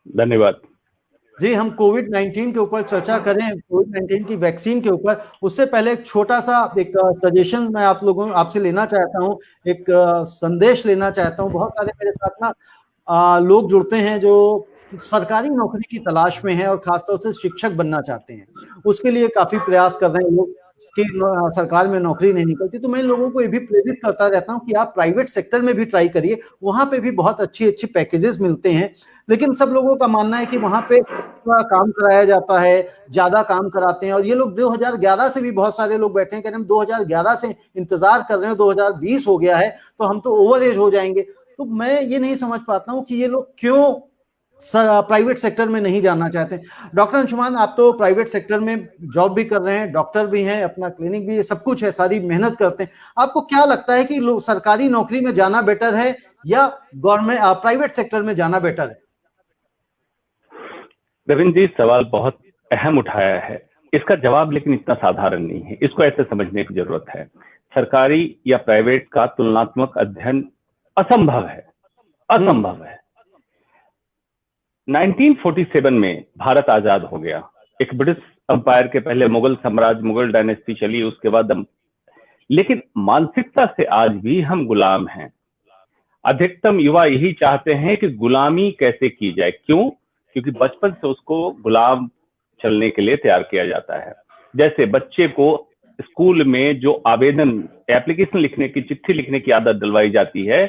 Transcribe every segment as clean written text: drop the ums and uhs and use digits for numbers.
धन्यवाद। जी, हम कोविड-19 के ऊपर चर्चा करें, कोविड-19 की वैक्सीन के ऊपर। उससे पहले एक छोटा सा एक सजेशन मैं आप लोगों आपसे लेना चाहता हूँ, एक संदेश लेना चाहता हूँ। बहुत सारे मेरे साथ ना लोग जुड़ते हैं जो सरकारी नौकरी की तलाश में हैं और खासतौर से शिक्षक बनना चाहते हैं। उसके लिए काफी प्रयास कर रहे हैं लोग कि सरकार में नौकरी नहीं निकलती। तो मैं इन लोगों को ये भी प्रेरित करता रहता हूँ कि आप प्राइवेट सेक्टर में भी ट्राई करिए, वहां पे भी बहुत अच्छी-अच्छी पैकेजेस मिलते हैं। लेकिन सब लोगों का मानना है कि वहां पे काम कराया जाता है, ज्यादा काम कराते हैं। और ये लोग 2011 से भी बहुत सारे लोग बैठे हैं, कह रहे हैं हम 2011 से इंतजार कर रहे हैं, 2020 हो गया है तो हम तो ओवर एज हो जाएंगे। तो मैं ये नहीं समझ पाता हूं कि ये लोग क्यों प्राइवेट सेक्टर में नहीं जाना चाहते। डॉक्टर अंशुमान, आप तो प्राइवेट सेक्टर में जॉब भी कर रहे हैं, डॉक्टर भी हैं, अपना क्लिनिक भी है, सब कुछ है, सारी मेहनत करते हैं। आपको क्या लगता है कि लोग सरकारी नौकरी में जाना बेटर है या गवर्नमेंट प्राइवेट सेक्टर में जाना बेटर है? रविंद्र जी, सवाल बहुत अहम उठाया है। इसका जवाब लेकिन इतना साधारण नहीं है, इसको ऐसे समझने की जरूरत है। सरकारी या प्राइवेट का तुलनात्मक अध्ययन असंभव है, असंभव है। 1947 में भारत आजाद हो गया। एक ब्रिटिश अंपायर के पहले मुगल साम्राज्य, मुगल डायनेस्टी चली, उसके बाद लेकिन मानसिकता से आज भी हम गुलाम हैं। अधिकतम युवा यही चाहते हैं कि गुलामी कैसे की जाए। क्यों? क्योंकि बचपन से उसको गुलाम चलने के लिए तैयार किया जाता है। जैसे बच्चे को स्कूल में जो आवेदन, एप्लीकेशन लिखने की, चिट्ठी लिखने की आदत दिलवाई जाती है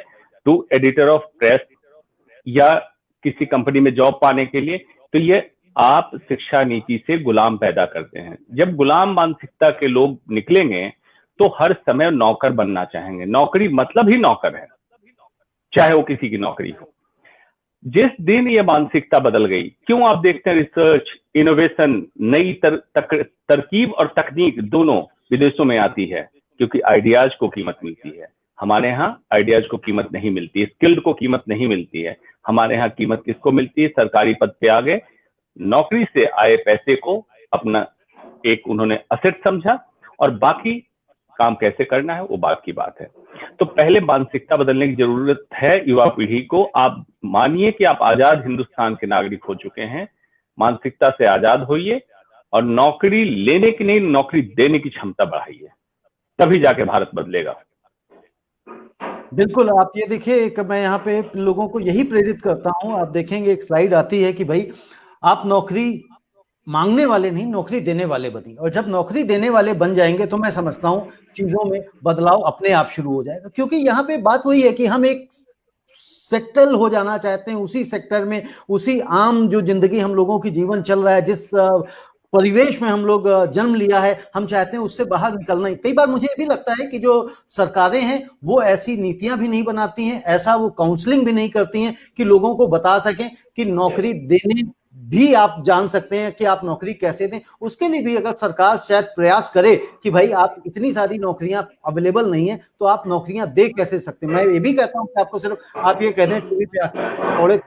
टू एडिटर ऑफ प्रेस या किसी कंपनी में जॉब पाने के लिए, तो ये आप शिक्षा नीति से गुलाम पैदा करते हैं। जब गुलाम मानसिकता के लोग निकलेंगे तो हर समय नौकर बनना चाहेंगे। नौकरी मतलब ही नौकर है, चाहे वो किसी की नौकरी हो। जिस दिन ये मानसिकता बदल गई, क्यों आप देखते हैं रिसर्च, इनोवेशन, नई तरकीब और तकनीक दोनों विदेशों में आती है? क्योंकि आइडियाज को कीमत मिलती है। हमारे यहाँ आइडियाज को कीमत नहीं मिलती है, स्किल्ड को कीमत नहीं मिलती है। हमारे यहाँ कीमत किसको मिलती है? सरकारी पद पे आ गए, नौकरी से आए पैसे को अपना एक उन्होंने असेट समझा, और बाकी काम कैसे करना है वो बात की बात है। तो पहले मानसिकता बदलने की जरूरत है युवा पीढ़ी को। आप मानिए कि आप आजाद हिंदुस्तान के नागरिक हो चुके हैं, मानसिकता से आजाद होइए और नौकरी लेने की नहीं, नौकरी देने की क्षमता बढ़ाइए, तभी जाके भारत बदलेगा। बिल्कुल, आप ये देखिए, मैं यहाँ पे लोगों को यही प्रेरित करता हूँ। आप देखेंगे एक स्लाइड आती है कि भाई आप नौकरी मांगने वाले नहीं, नौकरी देने वाले बनिए। और जब नौकरी देने वाले बन जाएंगे तो मैं समझता हूँ चीजों में बदलाव अपने आप शुरू हो जाएगा। क्योंकि यहाँ पे बात वही है कि हम एक सेटल हो जाना चाहते हैं उसी सेक्टर में, उसी आम जो जिंदगी हम लोगों की जीवन चल रहा है, जिस परिवेश में हम लोग जन्म लिया है, हम चाहते हैं उससे बाहर निकलना ही। कई बार मुझे ये भी लगता है कि जो सरकारें हैं वो ऐसी नीतियां भी नहीं बनाती हैं, ऐसा वो काउंसलिंग भी नहीं करती हैं कि लोगों को बता सकें कि नौकरी देने भी आप जान सकते हैं कि आप नौकरी कैसे दें। उसके लिए भी अगर सरकार शायद प्रयास करे कि भाई आप इतनी सारी नौकरियां अवेलेबल नहीं है तो आप नौकरियां दे कैसे सकते हैं। मैं ये भी कहता हूं कि आपको सिर्फ आप ये कह दें टीवी पे पकौड़े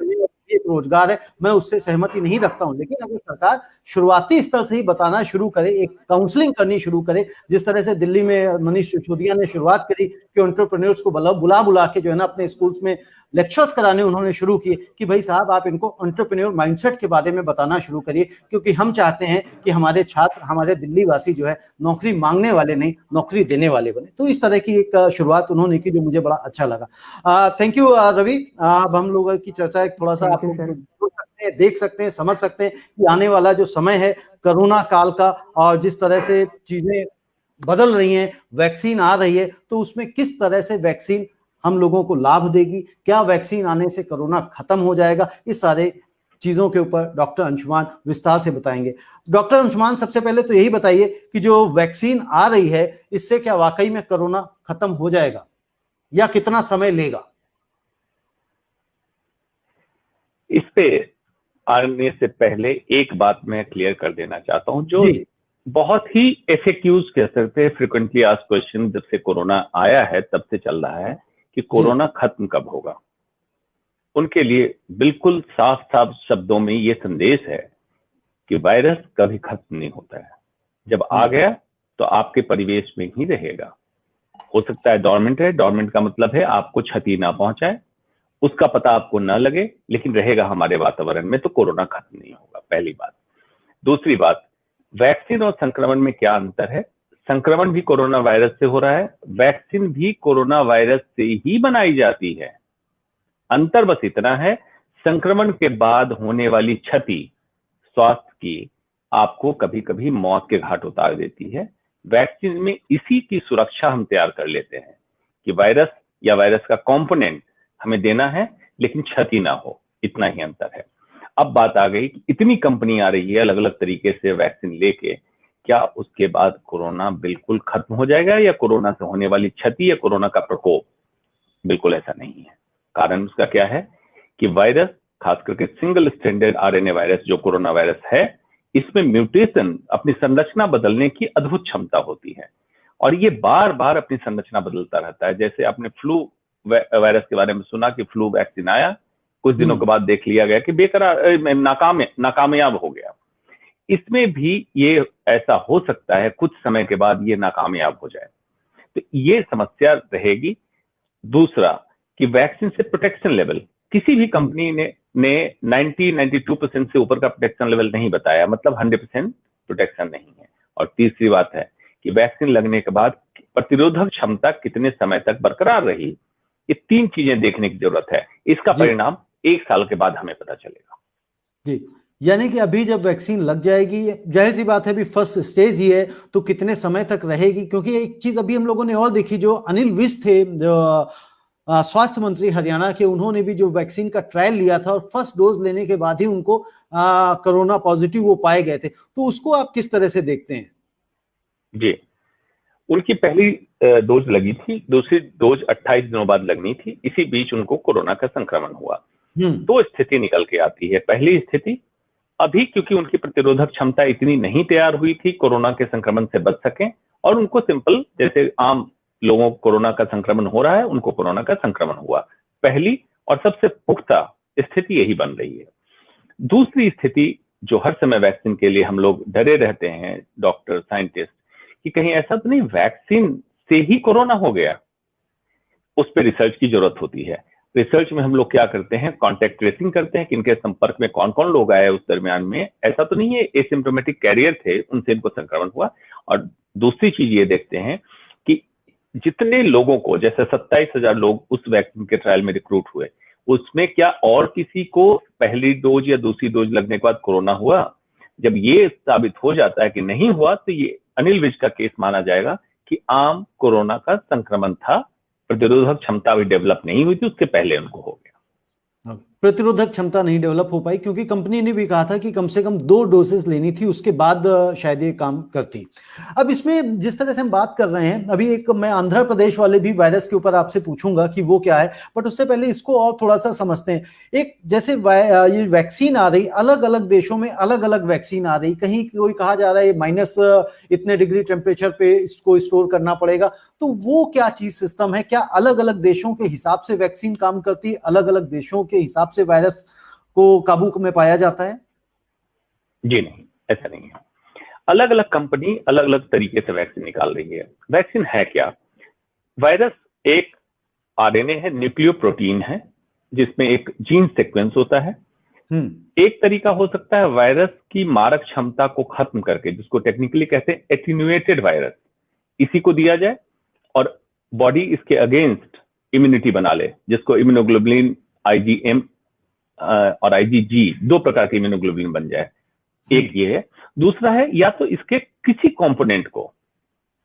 एक रोजगार है, मैं उससे सहमति नहीं रखता हूं। लेकिन अगर सरकार शुरुआती स्तर से ही बताना शुरू करे, एक काउंसलिंग करनी शुरू करे, जिस तरह से दिल्ली में मनीष सिसोदिया ने शुरुआत करी कि एंटरप्रेन्योर्स को बुला बुला के जो है ना अपने स्कूल्स में लेक्चर्स कराने उन्होंने शुरू किए कि भाई साहब आप इनको एंटरप्रेन्योर माइंडसेट के बारे में बताना शुरू करिए, क्योंकि हम चाहते हैं कि हमारे छात्र, हमारे दिल्ली वासी जो है नौकरी मांगने वाले नहीं, नौकरी देने वाले बने। तो इस तरह की एक शुरुआत उन्होंने की जो मुझे बड़ा अच्छा लगा। Thank you Ravi. अब हम लोगों की चर्चा एक थोड़ा सा आप लोग देख सकते हैं, समझ सकते हैं कि आने वाला जो समय है कोरोना काल का, और जिस तरह से चीजें बदल रही हैं, वैक्सीन आ रही है, तो उसमें किस तरह से वैक्सीन हम लोगों को लाभ देगी, क्या वैक्सीन आने से कोरोना खत्म हो जाएगा, इस सारे चीजों के ऊपर डॉक्टर अंशुमान विस्तार से बताएंगे। डॉक्टर अंशुमान, सबसे पहले तो यही बताइए कि जो वैक्सीन आ रही है इससे क्या वाकई में कोरोना खत्म हो जाएगा या कितना समय लेगा? इस पे आने से पहले एक बात मैं क्लियर कर देना चाहता हूं, जो बहुत ही एफएक्यूज कह सकते हैं, फ्रिक्वेंटली आस्क्ड क्वेश्चन, जब से कोरोना आया है तब से चल रहा है कि कोरोना खत्म कब होगा। उनके लिए बिल्कुल साफ साफ शब्दों में ये संदेश है कि वायरस कभी खत्म नहीं होता है। जब आ गया तो आपके परिवेश में ही रहेगा। हो सकता है डोरमेंट है, डोरमेंट का मतलब है आपको क्षति ना पहुंचाए, उसका पता आपको ना लगे लेकिन रहेगा हमारे वातावरण में, तो कोरोना खत्म नहीं होगा, पहली बात। दूसरी बात, वैक्सीन और संक्रमण में क्या अंतर है? संक्रमण भी कोरोना वायरस से हो रहा है, वैक्सीन भी कोरोना वायरस से ही बनाई जाती है। अंतर बस इतना है, संक्रमण के बाद होने वाली क्षति स्वास्थ्य की आपको कभी कभी मौत के घाट उतार देती है। वैक्सीन में इसी की सुरक्षा हम तैयार कर लेते हैं कि वायरस या वायरस का कंपोनेंट हमें देना है लेकिन क्षति ना हो, इतना ही अंतर है। अब बात आ गई कि इतनी कंपनी आ रही है अलग अलग तरीके से वैक्सीन लेके, क्या उसके बाद कोरोना बिल्कुल खत्म हो जाएगा या कोरोना से होने वाली क्षति या कोरोना का प्रकोप? बिल्कुल ऐसा नहीं है। कारण उसका क्या है कि वायरस, खास करके सिंगल स्ट्रैंडेड आरएनए वायरस जो कोरोना वायरस है, इसमें म्यूटेशन, अपनी संरचना बदलने की अद्भुत क्षमता होती है और ये बार बार अपनी संरचना बदलता रहता है। जैसे आपने फ्लू वायरस के बारे में सुना कि फ्लू वैक्सीन आया, कुछ दिनों के बाद देख लिया गया कि बेकरार नाकामयाब हो गया। इसमें भी ये ऐसा हो सकता है कुछ समय के बाद ये नाकामयाब हो जाए, तो ये समस्या रहेगी। दूसरा कि वैक्सीन से प्रोटेक्शन लेवल, किसी भी कंपनी ने 92% से ऊपर का प्रोटेक्शन लेवल नहीं बताया, मतलब 100% प्रोटेक्शन नहीं है। और तीसरी बात है कि वैक्सीन लगने के बाद प्रतिरोधक क्षमता कितने समय तक बरकरार रही। ये तीन चीजें देखने की जरूरत है। इसका परिणाम 1 साल के बाद हमें पता चलेगा। जी, यानी कि अभी जब वैक्सीन लग जाएगी, जाहिर सी बात है अभी फर्स्ट स्टेज ही है, तो कितने समय तक रहेगी? क्योंकि एक चीज अभी हम लोगों ने और देखी, जो अनिल विज थे, जो स्वास्थ्य मंत्री हरियाणा के, उन्होंने भी जो वैक्सीन का ट्रायल लिया था और फर्स्ट डोज लेने के बाद ही उनको कोरोना पॉजिटिव वो पाए गए थे, तो उसको आप किस तरह से देखते हैं? जी, उनकी पहली डोज लगी थी, दूसरी डोज 28 दिनों बाद लगनी थी, इसी बीच उनको कोरोना का संक्रमण हुआ। दो स्थिति निकल के आती है। पहली स्थिति, अभी क्योंकि उनकी प्रतिरोधक क्षमता इतनी नहीं तैयार हुई थी कोरोना के संक्रमण से बच सकें, और उनको सिंपल, जैसे आम लोगों को कोरोना का संक्रमण हो रहा है, उनको कोरोना का संक्रमण हुआ। पहली और सबसे पुख्ता स्थिति यही बन रही है। दूसरी स्थिति, जो हर समय वैक्सीन के लिए हम लोग डरे रहते हैं, डॉक्टर, साइंटिस्ट, कि कहीं ऐसा तो नहीं वैक्सीन से ही कोरोना हो गया, उस पर रिसर्च की जरूरत होती है। रिसर्च में हम लोग क्या करते हैं, कॉन्टैक्ट ट्रेसिंग करते हैं कि इनके संपर्क में कौन कौन लोग आए उस दरमियान में, ऐसा तो नहीं है एसिम्प्टोमेटिक कैरियर थे, उनसे इनको संक्रमण हुआ। और दूसरी चीज ये देखते हैं कि जितने लोगों को, जैसे 27,000 लोग उस वैक्सीन के ट्रायल में रिक्रूट हुए, उसमें क्या और किसी को पहली डोज या दूसरी डोज लगने के बाद कोरोना हुआ? जब ये साबित हो जाता है कि नहीं हुआ, तो ये अनिल विज का केस माना जाएगा कि आम कोरोना का संक्रमण था, प्रतिरोधक क्षमता भी डेवलप नहीं हुई थी, उसके पहले उनको हो गया। प्रतिरोधक क्षमता नहीं डेवलप हो पाई, क्योंकि कंपनी ने भी कहा था कि कम से कम 2 डोजेस लेनी थी, उसके बाद शायद ये काम करती। अब इसमें जिस तरह से हम बात कर रहे हैं, अभी एक मैं आंध्र प्रदेश वाले भी वायरस के ऊपर आपसे पूछूंगा कि वो क्या है, बट उससे पहले इसको और थोड़ा सा समझते हैं। एक जैसे ये वैक्सीन आ रही, अलग अलग देशों में अलग अलग वैक्सीन आ रही, कहीं कोई कहा जा रहा है माइनस इतने डिग्री टेम्परेचर पे इसको स्टोर करना पड़ेगा, तो वो क्या चीज सिस्टम है? क्या अलग अलग देशों के हिसाब से वैक्सीन काम करती है, अलग अलग देशों के हिसाब से वायरस को काबू में पाया जाता है? जी नहीं, ऐसा नहीं है। अलग अलग कंपनी अलग अलग तरीके से वैक्सीन निकाल रही है। वैक्सीन है क्या? वायरस एक आरएनए है, न्यूक्लियो प्रोटीन है, जिसमें एक जीन सीक्वेंस होता है। एक तरीका हो सकता है वायरस की मारक क्षमता को खत्म करके, जिसको टेक्निकली कहते हैं एटीन्यूएटेड वायरस, इसी को दिया जाए और बॉडी इसके अगेंस्ट इम्यूनिटी बना ले, जिसको इम्यूनोग्लोबुलिन आईजीएम और आईजीजी, 2 प्रकार के इम्यूनोग्लोबुलिन बन जाए। एक ये है। दूसरा है या तो इसके किसी कंपोनेंट को,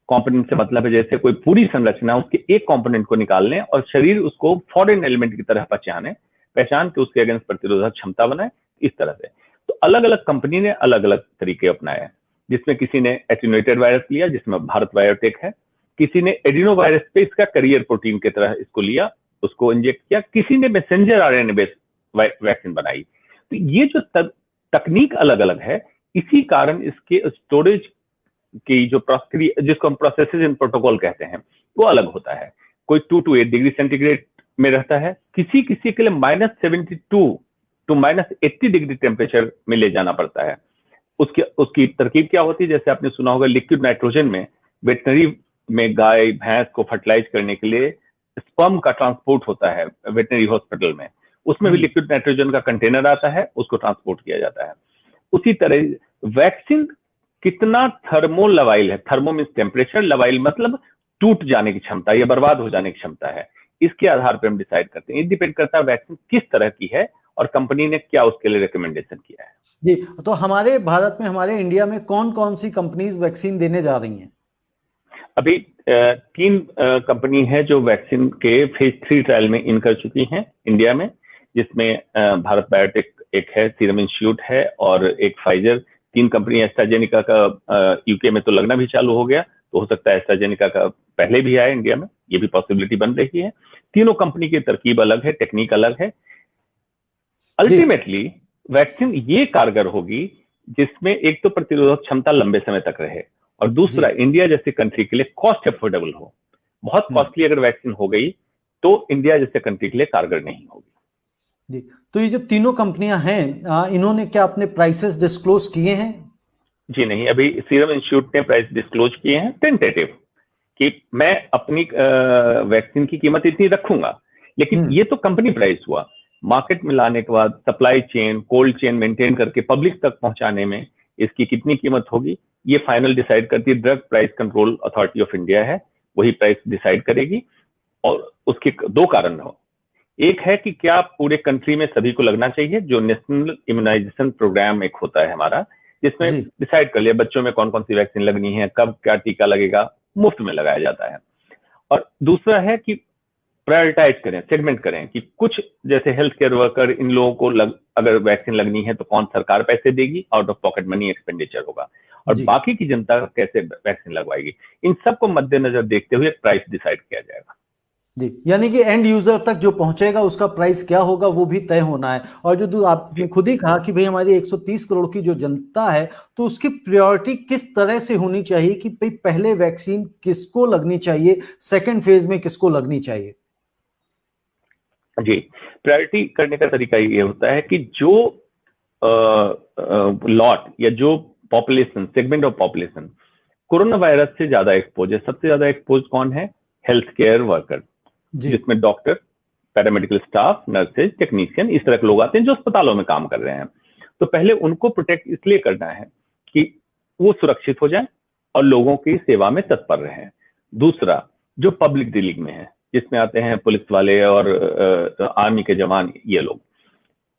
कंपोनेंट से मतलब है जैसे कोई पूरी संरचना, उसके एक कंपोनेंट को निकाल लें और शरीर उसको फॉरेन एलिमेंट की तरह पहचान के उसके अगेंस्ट प्रतिरोधक क्षमता बनाए, इस तरह से। तो अलग अलग कंपनी ने अलग अलग तरीके अपनाए हैं, जिसमें किसी ने एटीन्यूएटेड वायरस लिया, जिसमें भारत बायोटेक है, किसी ने एडिनो वायरस पे इसका करियर प्रोटीन की तरह इसको लिया, उसको इंजेक्ट किया, किसी ने मैसेंजर आरएनए बेस्ड वैक्सीन बनाई। तो ये जो तकनीक अलग अलग है, इसी कारण इसके स्टोरेज की जो प्रक्रिया, जिसको हम प्रोसेसेस इन प्रोटोकॉल कहते हैं, वो अलग होता है। कोई 2 to 8 डिग्री सेंटीग्रेड में रहता है, किसी किसी के लिए -72 to -80 डिग्री टेम्परेचर में ले जाना पड़ता है। उसकी तरकीब क्या होती है? जैसे आपने सुना होगा लिक्विड नाइट्रोजन में, वेटनरी में गाय भैंस को फर्टिलाइज करने के लिए स्पर्म का ट्रांसपोर्ट होता है वेटनरी हॉस्पिटल में, उसमें भी लिक्विड नाइट्रोजन का कंटेनर आता है, उसको ट्रांसपोर्ट किया जाता है। उसी तरह वैक्सीन कितना थर्मो लवाइल है, थर्मो मीन्स टेम्परेचर, लवाइल मतलब टूट जाने की क्षमता या बर्बाद हो जाने की क्षमता है, इसके आधार पर हम डिसाइड करते हैं। ये डिपेंड करता है वैक्सीन किस तरह की है और कंपनी ने क्या उसके लिए रिकमेंडेशन किया है। जी, तो हमारे भारत में, हमारे इंडिया में कौन कौन सी कंपनीज वैक्सीन देने जा रही हैं? अभी 3 कंपनी है जो वैक्सीन के फेज 3 ट्रायल में इन कर चुकी हैं इंडिया में, जिसमें भारत बायोटेक एक है, सीरम इंस्टीट्यूट है और एक फाइजर। 3 कंपनी, एस्ट्राजेनिका का यूके में तो लगना भी चालू हो गया, तो हो सकता है एस्ट्राजेनिका का पहले भी आए इंडिया में, ये भी पॉसिबिलिटी बन रही है। तीनों कंपनी की तरकीब अलग है, टेक्निक अलग है। अल्टीमेटली वैक्सीन ये कारगर होगी जिसमें एक तो प्रतिरोधक क्षमता लंबे समय तक रहे और दूसरा इंडिया जैसे कंट्री के लिए कॉस्ट अफोर्डेबल हो। बहुत कॉस्टली अगर वैक्सीन हो गई तो इंडिया जैसे कंट्री के लिए कारगर नहीं होगी। जी, तो ये जो तीनों कंपनियां हैं, इन्होंने क्या अपने प्राइसेस डिस्क्लोज किए हैं? जी नहीं, अभी सीरम इंस्टीट्यूट ने प्राइस डिस्क्लोज किए हैं टेंटेटिव कि मैं अपनी वैक्सीन की कीमत इतनी रखूंगा, लेकिन ये तो कंपनी प्राइस हुआ। मार्केट में लाने के बाद supply chain, cold chain maintain करके पब्लिक तक पहुंचाने में इसकी कितनी कीमत होगी, ये फाइनल डिसाइड करती है drug price control authority of India है, वही प्राइस डिसाइड करेगी। और उसके 2 कारण हो, एक है कि क्या पूरे कंट्री में सभी को लगना चाहिए, जो नेशनल इम्यूनाइजेशन प्रोग्राम एक होता है हमारा, जिसमें डिसाइड कर लिया बच्चों में कौन कौन सी वैक्सीन लगनी है, कब क्या टीका लगेगा, मुफ्त में लगाया जाता है। और दूसरा है कि प्रायोरिटाइज करें, सेगमेंट करें कि कुछ जैसे हेल्थ केयर वर्कर, इन लोगों को अगर वैक्सीन लगनी है तो कौन सरकार पैसे देगी, out of pocket money expenditure होगा, और बाकी की जनता कैसे वैक्सीन लगवाएगी। इन सबको मद्देनजर देखते हुए प्राइस डिसाइड किया जाएगा। जी, यानी कि एंड यूजर तक जो पहुंचेगा उसका प्राइस क्या होगा वो भी तय होना है। और जो आपने खुद ही कहा कि भाई हमारी 130 करोड़ की जो जनता है, तो उसकी प्रायोरिटी किस तरह से होनी चाहिए कि भाई पहले वैक्सीन किसको लगनी चाहिए, सेकंड फेज में किसको लगनी चाहिए? जी, प्रायोरिटी करने का तरीका ये होता है कि जो लॉट या जो population, segment of population corona virus से ज्यादा एक्सपोज है, सबसे ज्यादा एक्सपोज कौन है? हेल्थ केयर वर्कर, जिसमें doctor, paramedical staff, nurses, technician, इस तरह के लोग आते हैं जो अस्पतालों में काम कर रहे हैं। तो पहले उनको प्रोटेक्ट इसलिए करना है कि वो सुरक्षित हो जाए और लोगों की सेवा में तत्पर रहे। दूसरा, जो पब्लिक डीलिंग में है, जिसमें आते हैं पुलिस वाले और आर्मी के जवान, ये लोग।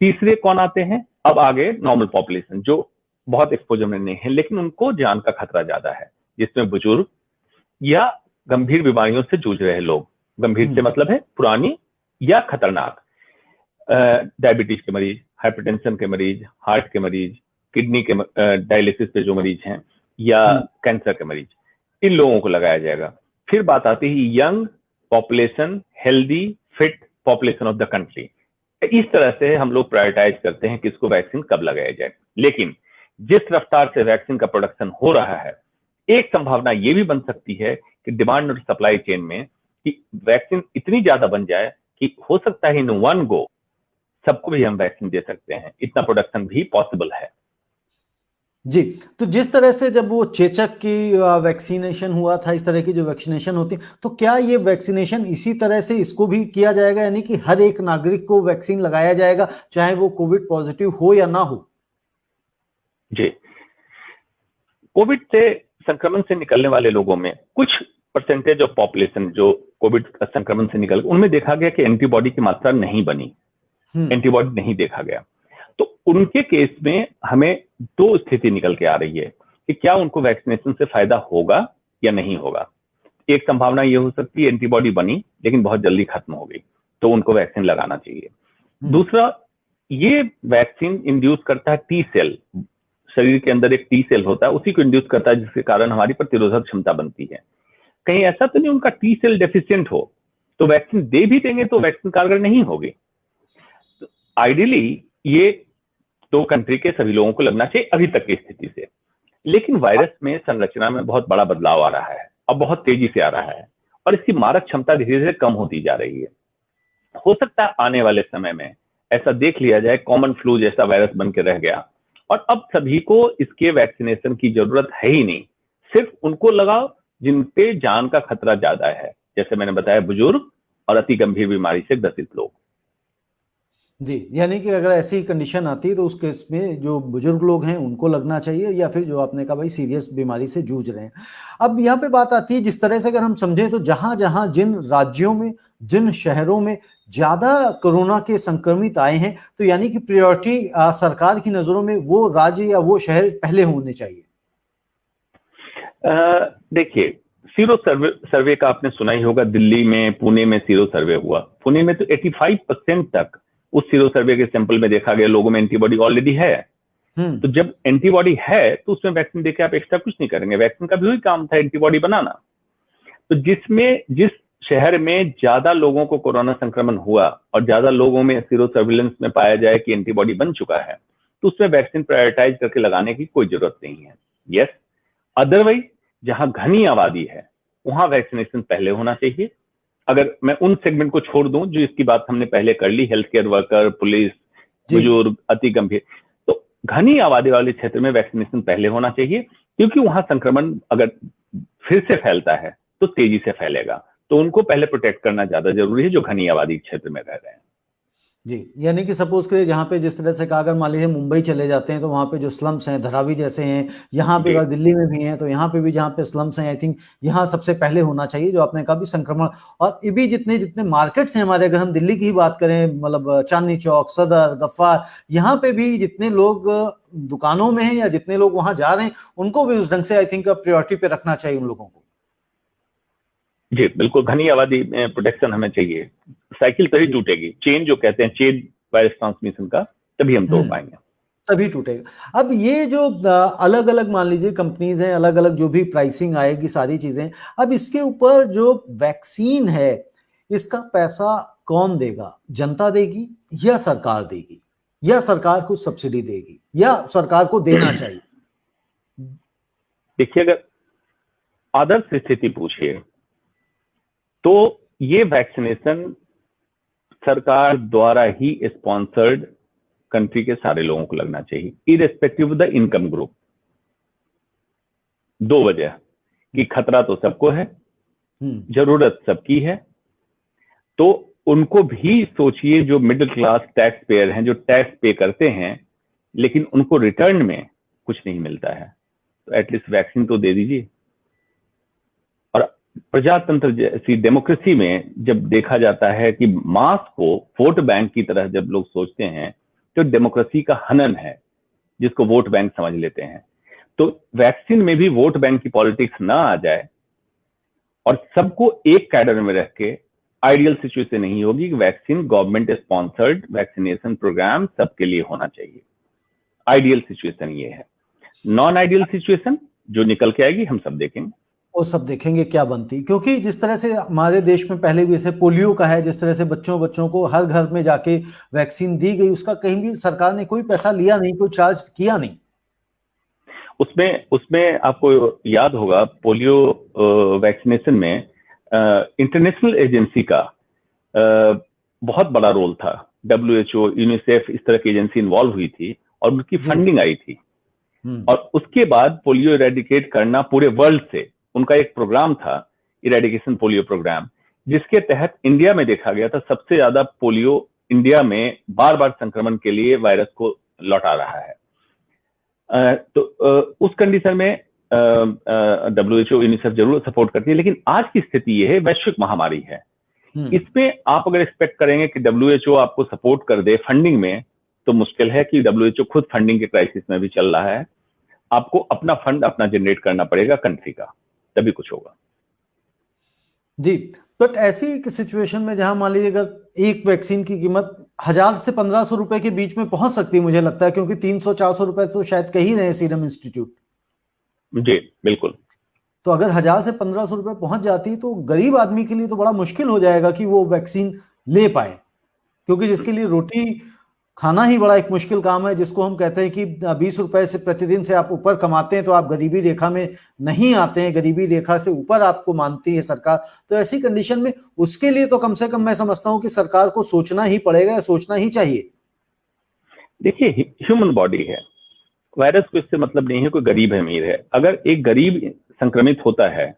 तीसरे कौन आते हैं? अब आगे नॉर्मल पॉपुलेशन, जो बहुत एक्सपोजर में नहीं है लेकिन उनको जान का खतरा ज्यादा है, जिसमें बुजुर्ग या गंभीर बीमारियों से जूझ रहे लोग। गंभीर से मतलब है पुरानी या खतरनाक, डायबिटीज के मरीज, हाइपरटेंशन के मरीज, हार्ट के मरीज, किडनी के डायलिसिस पे जो मरीज हैं, या कैंसर के मरीज, इन लोगों को लगाया जाएगा। फिर बात आती है young population, healthy fit population of the country. इस तरह से हम लोग प्रायोरिटाइज करते हैं किसको वैक्सीन कब लगाया जाए। लेकिन जिस रफ्तार से वैक्सीन का प्रोडक्शन हो रहा है, एक संभावना ये भी बन सकती है कि डिमांड और सप्लाई चेन में कि वैक्सीन इतनी ज्यादा बन जाए कि हो सकता है इन वन गो सबको भी हम वैक्सीन दे सकते हैं, इतना प्रोडक्शन भी पॉसिबल है। जी, तो जिस तरह से जब वो चेचक की वैक्सीनेशन हुआ था, इस तरह की जो वैक्सीनेशन होती है, तो क्या ये वैक्सीनेशन इसी तरह से इसको भी किया जाएगा, यानी कि हर एक नागरिक को वैक्सीन लगाया जाएगा चाहे वो कोविड पॉजिटिव हो या ना हो? जी, कोविड से संक्रमण से निकलने वाले लोगों में कुछ परसेंटेज ऑफ पॉपुलेशन जो कोविड संक्रमण से निकल, उनमें देखा गया कि एंटीबॉडी की मात्रा नहीं बनी, एंटीबॉडी नहीं देखा गया। तो उनके केस में हमें 2 स्थिति निकल के आ रही है कि क्या उनको वैक्सीनेशन से फायदा होगा या नहीं होगा। एक संभावना ये हो सकती है एंटीबॉडी बनी लेकिन बहुत जल्दी खत्म हो गई, तो उनको वैक्सीन लगाना चाहिए। दूसरा, ये वैक्सीन इंड्यूस करता है टी सेल, शरीर के अंदर एक टी सेल होता है, उसी को इंड्यूस करता है, जिसके कारण हमारी प्रतिरोधक क्षमता बनती है। कहीं ऐसा तो नहीं उनका टी सेल डेफिशिएंट हो तो वैक्सीन दे भी देंगे तो वैक्सीन कारगर नहीं होगी। आइडियली ये 2 कंट्री के सभी लोगों को लगना चाहिए अभी तक की स्थिति से। लेकिन वायरस में संरचना में बहुत बड़ा बदलाव आ रहा है, अब बहुत तेजी से आ रहा है, और इसकी मारक क्षमता धीरे धीरे कम होती जा रही है। हो सकता है आने वाले समय में ऐसा देख लिया जाए कॉमन फ्लू जैसा वायरस बन के रह गया और अब सभी को इसके वैक्सीनेशन की जरूरत है ही नहीं, सिर्फ उनको लगाओ जिन पे जान का खतरा ज्यादा है, जैसे मैंने बताया बुजुर्ग और अति गंभीर बीमारी से ग्रसित लोग। जी, यानी कि अगर ऐसी कंडीशन आती है तो उस केस में जो बुजुर्ग लोग हैं उनको लगना चाहिए, या फिर जो आपने कहा भाई सीरियस बीमारी से जूझ रहे हैं। अब यहाँ पे बात आती है, जिस तरह से अगर हम समझें तो जहां जहां जिन राज्यों में, जिन शहरों में ज्यादा कोरोना के संक्रमित आए हैं, तो यानी कि प्रायोरिटी सरकार की नजरों में वो राज्य या वो शहर पहले होने चाहिए। देखिए, सीरो सर्वे का आपने सुना ही होगा। दिल्ली में, पुणे में सीरो सर्वे हुआ। पुणे में तो 85% तक उस सीरो सर्वे के सैंपल में देखा गया लोगों में एंटीबॉडी ऑलरेडी है। तो जब एंटीबॉडी है तो उसमें वैक्सीन देके आप एक्स्ट्रा कुछ नहीं करेंगे। वैक्सीन का भी वही काम था, एंटीबॉडी बनाना। तो जिस शहर में ज्यादा लोगों को कोरोना संक्रमण हुआ और ज्यादा लोगों में सीरो सर्विलेंस में पाया जाए कि एंटीबॉडी बन चुका है, तो उसमें वैक्सीन प्रायोरिटाइज करके लगाने की कोई जरूरत नहीं है। यस, अदरवाइज जहां घनी आबादी है वहां वैक्सीनेशन पहले होना चाहिए। अगर मैं उन सेगमेंट को छोड़ दूं जो इसकी बात हमने पहले कर ली, हेल्थ केयर वर्कर, पुलिस, बुजुर्ग, अति गंभीर, तो घनी आबादी वाले क्षेत्र में वैक्सीनेशन पहले होना चाहिए, क्योंकि वहां संक्रमण अगर फिर से फैलता है तो तेजी से फैलेगा। तो उनको पहले प्रोटेक्ट करना ज्यादा जरूरी है जो घनी आबादी क्षेत्र में रह रहे हैं। जी, यानी कि सपोज करिए जहाँ पे जिस तरह से कहा, अगर मान लीजिए मुंबई चले जाते हैं तो वहाँ पे जो स्लम्स हैं, धारावी जैसे हैं, यहाँ पे अगर दिल्ली में भी हैं तो यहाँ पे भी जहाँ पे स्लम्स हैं, आई थिंक यहाँ सबसे पहले होना चाहिए, जो आपने कहा भी संक्रमण। और ये भी जितने जितने मार्केट्स हैं हमारे, अगर हम दिल्ली की ही बात करें, मतलब चांदनी चौक, सदर, गफ्फार, यहाँ पे भी जितने लोग दुकानों में हैं या जितने लोग वहां जा रहे हैं, उनको भी उस ढंग से आई थिंक प्रायोरिटी पे रखना चाहिए उन लोगों को। जी बिल्कुल, घनी आबादी में प्रोटेक्शन हमें चाहिए। साइकिल तभी टूटेगी, चेन जो कहते हैं, चेन वायरस ट्रांसमिशन का, तभी हम तोड़ पाएंगे, तभी टूटेगा। अब ये जो अलग अलग मान लीजिए कंपनीज हैं, अलग अलग जो भी प्राइसिंग आएगी, सारी चीजें, अब इसके ऊपर जो वैक्सीन है इसका पैसा कौन देगा? जनता देगी या सरकार देगी, या सरकार को सब्सिडी देगी, या सरकार को देना चाहिए? देखिए, अगर आदर्श स्थिति पूछिए तो ये वैक्सीनेशन सरकार द्वारा ही स्पॉन्सर्ड कंट्री के सारे लोगों को लगना चाहिए, irrespective of the income group. दो वजह कि खतरा तो सबको है, जरूरत सबकी है। तो उनको भी सोचिए, जो मिडिल क्लास टैक्स पेयर हैं, जो टैक्स पे करते हैं लेकिन उनको रिटर्न में कुछ नहीं मिलता है, तो एटलीस्ट वैक्सीन तो दे दीजिए। और प्रजातंत्र जैसी डेमोक्रेसी में जब देखा जाता है कि मास को वोट बैंक की तरह जब लोग सोचते हैं, तो डेमोक्रेसी का हनन है, जिसको वोट बैंक समझ लेते हैं। तो वैक्सीन में भी वोट बैंक की पॉलिटिक्स ना आ जाए और सबको एक कैडर में रख के, आइडियल सिचुएशन नहीं होगी कि vaccine government sponsored vaccination programme सबके लिए होना चाहिए। आइडियल सिचुएशन ये है। नॉन आइडियल सिचुएशन जो निकल के आएगी हम सब देखेंगे, वो सब देखेंगे क्या बनती। क्योंकि जिस तरह से हमारे देश में पहले भी जैसे पोलियो का है, जिस तरह से बच्चों को हर घर में जाके वैक्सीन दी गई, उसका कहीं भी सरकार ने कोई पैसा लिया नहीं, कोई चार्ज किया नहीं। उसमें आपको याद होगा, पोलियो वैक्सीनेशन में इंटरनेशनल एजेंसी का बहुत बड़ा रोल था। WHO, यूनिसेफ, इस तरह की एजेंसी इन्वॉल्व हुई थी और उनकी फंडिंग आई थी। और उसके बाद पोलियो इरेडिकेट करना पूरे वर्ल्ड से उनका एक प्रोग्राम था, इरेडिकेशन पोलियो प्रोग्राम, जिसके तहत इंडिया में देखा गया था सबसे ज्यादा पोलियो इंडिया में बार बार संक्रमण के लिए वायरस को लौटा रहा है। तो उस कंडीशन में WHO, यूनिसेफ जरूर सपोर्ट करती है, लेकिन आज की स्थिति यह है, वैश्विक महामारी है। इसमें आप अगर एक्सपेक्ट करेंगे कि WHO आपको सपोर्ट कर दे फंडिंग में, तो मुश्किल है, कि WHO खुद फंडिंग के क्राइसिस में भी चल रहा है। आपको अपना फंड अपना जनरेट करना पड़ेगा कंट्री का, तभी कुछ होगा। जी, तो ऐसी सिचुएशन में जहां मान लीजिए अगर एक वैक्सीन की कीमत 1000 से 1500 रुपए के बीच में पहुंच सकती है, मुझे लगता है, क्योंकि 300-400 रुपए तो शायद कहीं रहे सीरम इंस्टीट्यूट। जी बिल्कुल। तो अगर 1000 से 1500 रुपए पहुंच जाती तो गरीब आदमी के लिए तो बड़ा मुश्किल हो जाएगा कि वो वैक्सीन ले पाए, क्योंकि जिसके लिए रोटी खाना ही बड़ा एक मुश्किल काम है, जिसको हम कहते हैं कि 20 रुपए से प्रतिदिन से आप ऊपर कमाते हैं तो आप गरीबी रेखा में नहीं आते हैं, गरीबी रेखा से ऊपर आपको मानती है सरकार। तो ऐसी कंडीशन में उसके लिए तो कम से कम मैं समझता हूं कि सरकार को सोचना ही पड़ेगा, या सोचना ही चाहिए। देखिए, ह्यूमन बॉडी है, वायरस को इससे मतलब नहीं है कोई गरीब है अमीर है। अगर एक गरीब संक्रमित होता है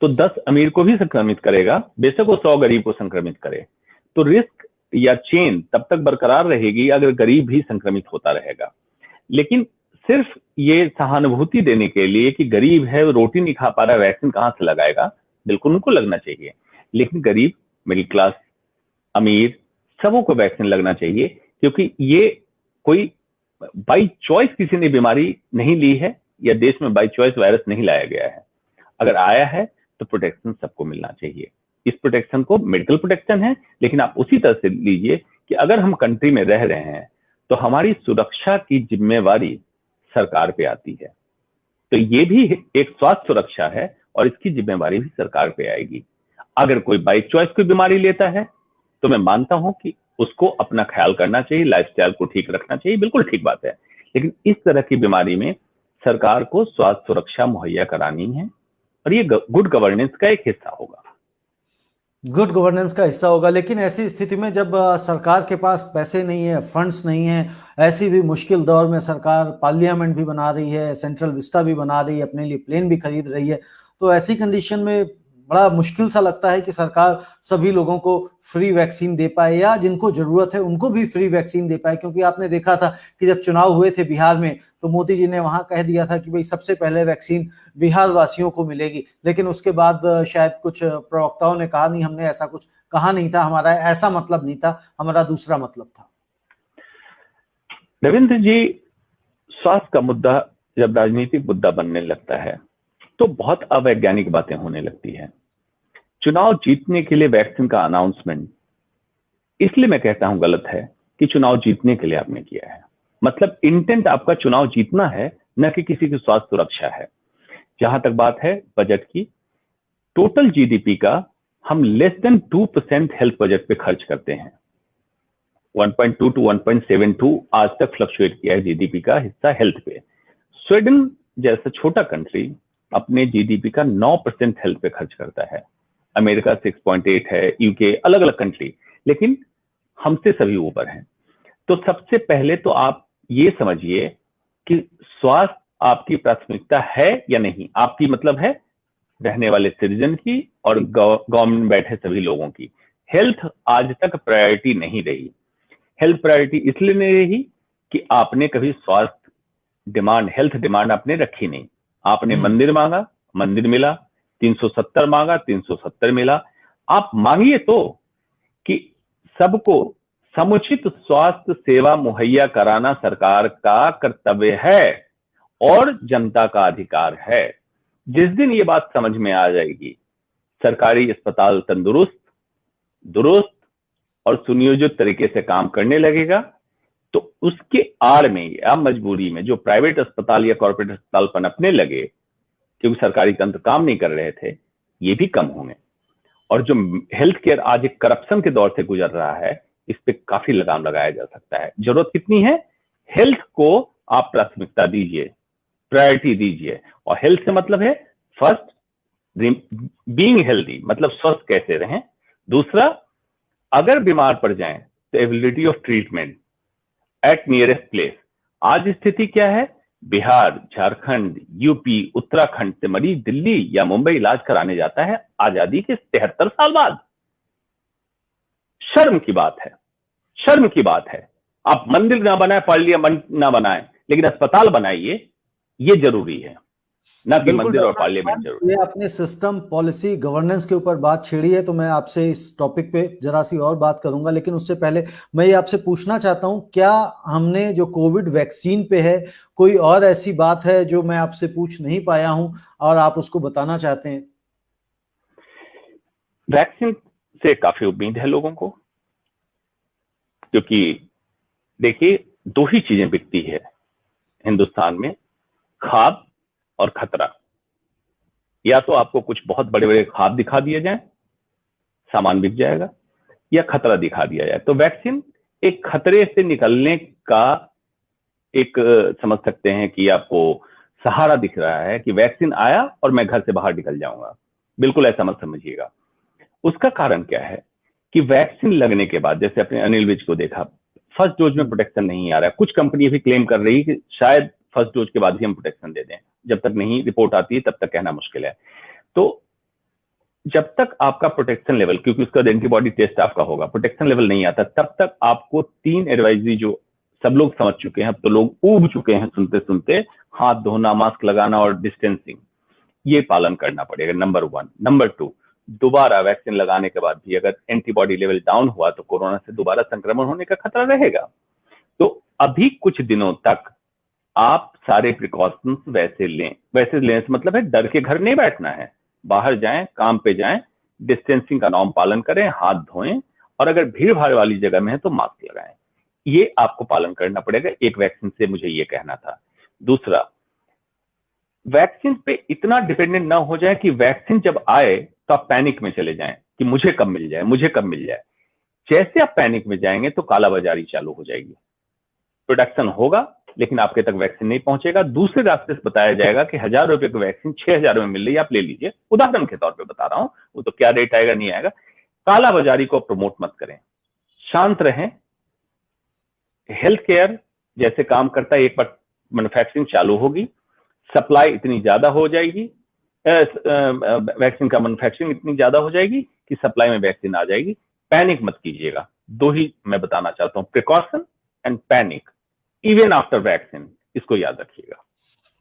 तो 10 अमीर को भी संक्रमित करेगा, बेशक वो 100 गरीब को संक्रमित करे, तो रिस्क या चेन तब तक बरकरार रहेगी अगर गरीब भी संक्रमित होता रहेगा। लेकिन सिर्फ ये सहानुभूति देने के लिए कि गरीब है, रोटी नहीं खा पा रहा, वैक्सीन कहां से लगाएगा, बिल्कुल उनको लगना चाहिए, लेकिन गरीब, मिडिल क्लास, अमीर, सबों को वैक्सीन लगना चाहिए, क्योंकि ये कोई बाई चॉइस किसी ने बीमारी नहीं ली है, या देश में बाई चॉइस वायरस नहीं लाया गया है। अगर आया है तो प्रोटेक्शन सबको मिलना चाहिए। इस प्रोटेक्शन को मेडिकल प्रोटेक्शन है, लेकिन आप उसी तरह से लीजिए कि अगर हम कंट्री में रह रहे हैं तो हमारी सुरक्षा की जिम्मेवारी सरकार पे आती है, तो ये भी एक स्वास्थ्य सुरक्षा है और इसकी जिम्मेवारी भी सरकार पे आएगी। अगर कोई बाई चॉइस कोई बीमारी लेता है तो मैं मानता हूं कि उसको अपना ख्याल करना चाहिए, लाइफस्टाइल को ठीक रखना चाहिए, बिल्कुल ठीक बात है, लेकिन इस तरह की बीमारी में सरकार को स्वास्थ्य सुरक्षा मुहैया करानी है और ये गुड गवर्नेंस का एक हिस्सा होगा। गुड गवर्नेंस का हिस्सा होगा, लेकिन ऐसी स्थिति में जब सरकार के पास पैसे नहीं है, फंड्स नहीं है, ऐसी भी मुश्किल दौर में सरकार पार्लियामेंट भी बना रही है, सेंट्रल विस्टा भी बना रही है, अपने लिए प्लेन भी खरीद रही है, तो ऐसी कंडीशन में बड़ा मुश्किल सा लगता है कि सरकार सभी लोगों को फ्री वैक्सीन दे पाए या जिनको जरूरत है उनको भी फ्री वैक्सीन दे पाए। क्योंकि आपने देखा था कि जब चुनाव हुए थे बिहार में तो मोदी जी ने वहां कह दिया था कि भाई सबसे पहले वैक्सीन बिहार वासियों को मिलेगी, लेकिन उसके बाद शायद कुछ प्रवक्ताओं ने कहा नहीं, हमने ऐसा कुछ कहा नहीं था, हमारा ऐसा मतलब नहीं था, हमारा दूसरा मतलब था। रविंद्र जी, स्वास्थ्य का मुद्दा जब राजनीतिक मुद्दा बनने लगता है तो बहुत अवैज्ञानिक बातें होने लगती है। चुनाव जीतने के लिए वैक्सीन का अनाउंसमेंट, इसलिए मैं कहता हूं गलत है कि चुनाव जीतने के लिए आपने किया है, मतलब इंटेंट आपका चुनाव जीतना है, न कि किसी की स्वास्थ्य सुरक्षा है। जहां तक बात है बजट की, टोटल जीडीपी का हम लेस देन 2% हेल्थ बजट पे खर्च करते हैं। 1.2 to 1.72 आज तक फ्लक्चुएट किया है जीडीपी का हिस्सा हेल्थ पे। स्वीडन जैसा छोटा कंट्री अपने जीडीपी का 9% हेल्थ पे खर्च करता है, अमेरिका 6.8 है, यूके, अलग अलग कंट्री, लेकिन हमसे सभी ऊपर हैं। तो सबसे पहले तो आप ये समझिए कि स्वास्थ्य आपकी प्राथमिकता है या नहीं, आपकी मतलब है रहने वाले सिटीजन की और गवर्नमेंट बैठे सभी लोगों की। हेल्थ आज तक प्रायोरिटी नहीं रही। हेल्थ प्रायोरिटी इसलिए नहीं रही कि आपने कभी स्वास्थ्य डिमांड, हेल्थ डिमांड आपने रखी नहीं। आपने मंदिर मांगा, मंदिर मिला, 370 मांगा, 370 मिला। आप मांगिए तो कि सबको समुचित स्वास्थ्य सेवा मुहैया कराना सरकार का कर्तव्य है और जनता का अधिकार है। जिस दिन ये बात समझ में आ जाएगी, सरकारी अस्पताल तंदुरुस्त, दुरुस्त और सुनियोजित तरीके से काम करने लगेगा, तो उसके आड़ में या मजबूरी में जो प्राइवेट अस्पताल या कॉर्पोरेट अस्पताल पनपने लगे क्योंकि सरकारी तंत्र काम नहीं कर रहे थे, ये भी कम होंगे। और जो हेल्थ केयर आज एक करप्शन के दौर से गुजर रहा है, इस पे काफी लगाम लगाया जा सकता है। जरूरत कितनी है? हेल्थ को आप प्राथमिकता दीजिए, प्रायोरिटी दीजिए। और हेल्थ से मतलब है फर्स्ट बीइंग हेल्दी, मतलब स्वस्थ कैसे रहें। दूसरा, अगर बीमार पड़ जाएं तो ability of treatment at nearest place. आज स्थिति क्या है? बिहार, झारखंड, यूपी, उत्तराखंड से मरीज दिल्ली या मुंबई इलाज कराने जाता है आजादी के 73 साल बाद। शर्म की बात है, शर्म की बात है। आप मंदिर ना बनाए, पार्लियामेंट ना बनाए, लेकिन अस्पताल बनाइए, ये जरूरी है, ना कि मंदिर और पार्लियामेंट जरूरी। ये आपने सिस्टम, पॉलिसी, गवर्नेंस के ऊपर बात छेड़ी है, तो मैं आपसे इस टॉपिक पे जरा सी और बात करूंगा, लेकिन उससे पहले मैं ये आपसे पूछना चाहता हूं, क्या हमने जो कोविड वैक्सीन पे है, कोई और ऐसी बात है जो मैं आपसे पूछ नहीं पाया हूं और आप उसको बताना चाहते हैं? वैक्सीन से काफी उम्मीद है लोगों को, क्योंकि देखिए 2 ही चीजें बिकती है हिंदुस्तान में, खाद और खतरा। या तो आपको कुछ बहुत बड़े बड़े खाद दिखा दिए जाए, सामान बिक जाएगा, या खतरा दिखा दिया जाए। तो वैक्सीन एक खतरे से निकलने का एक समझ सकते हैं कि आपको सहारा दिख रहा है कि वैक्सीन आया और मैं घर से बाहर निकल जाऊंगा। बिल्कुल ऐसा मत समझिएगा। उसका कारण क्या है कि वैक्सीन लगने के बाद, जैसे अपने अनिल विज को देखा, फर्स्ट डोज में प्रोटेक्शन नहीं आ रहा है। कुछ कंपनी भी क्लेम कर रही है कि शायद फर्स्ट डोज के बाद ही हम प्रोटेक्शन दे दें। जब तक नहीं रिपोर्ट आती है तब तक कहना मुश्किल है। तो जब तक आपका प्रोटेक्शन लेवल, क्योंकि उसका एंटीबॉडी टेस्ट आपका होगा, प्रोटेक्शन लेवल नहीं आता, तब तक आपको 3 एडवाइजरी जो सब लोग समझ चुके हैं, अब तो लोग ऊब चुके हैं सुनते सुनते, हाथ धोना, मास्क लगाना और डिस्टेंसिंग, ये पालन करना पड़ेगा, नंबर 1। नंबर 2, दोबारा वैक्सीन लगाने के बाद भी अगर एंटीबॉडी लेवल डाउन हुआ तो कोरोना से दोबारा संक्रमण होने का खतरा रहेगा। तो अभी कुछ दिनों तक आप सारे प्रिकॉशंस वैसे लेने से मतलब है डर के घर नहीं बैठना है, बाहर जाएं, काम पे जाएं, डिस्टेंसिंग का नॉर्म पालन करें, हाथ धोएं, और अगर भीड़ भाड़ वाली जगह में है तो मास्क लगाएं। ये आपको पालन करना पड़ेगा। एक वैक्सीन से मुझे ये कहना था। दूसरा, वैक्सीन पे इतना डिपेंडेंट ना हो जाए कि वैक्सीन जब आए तो आप पैनिक में चले जाएं कि मुझे कब मिल जाए, मुझे कब मिल जाए। जैसे आप पैनिक में जाएंगे तो कालाबाजारी चालू हो जाएगी, प्रोडक्शन होगा लेकिन आपके तक वैक्सीन नहीं पहुंचेगा। दूसरे रास्ते से बताया जाएगा कि 1000 रुपए की वैक्सीन 6000 में मिल रही है, आप ले लीजिए। उदाहरण के तौर पे बता रहा हूं, वो तो क्या रेट आएगा नहीं आएगा। कालाबाजारी को प्रमोट मत करें, शांत रहें। हेल्थ केयर जैसे काम करता है, एक बार मैन्युफैक्चरिंग चालू होगी, सप्लाई इतनी ज्यादा हो जाएगी, वैक्सीन का मैन्युफैक्चरिंग इतनी ज्यादा हो जाएगी कि सप्लाई में वैक्सीन आ जाएगी। पैनिक मत कीजिएगा। 2 ही मैं बताना चाहता हूं, precaution and panic even after vaccine, इसको याद रखिएगा।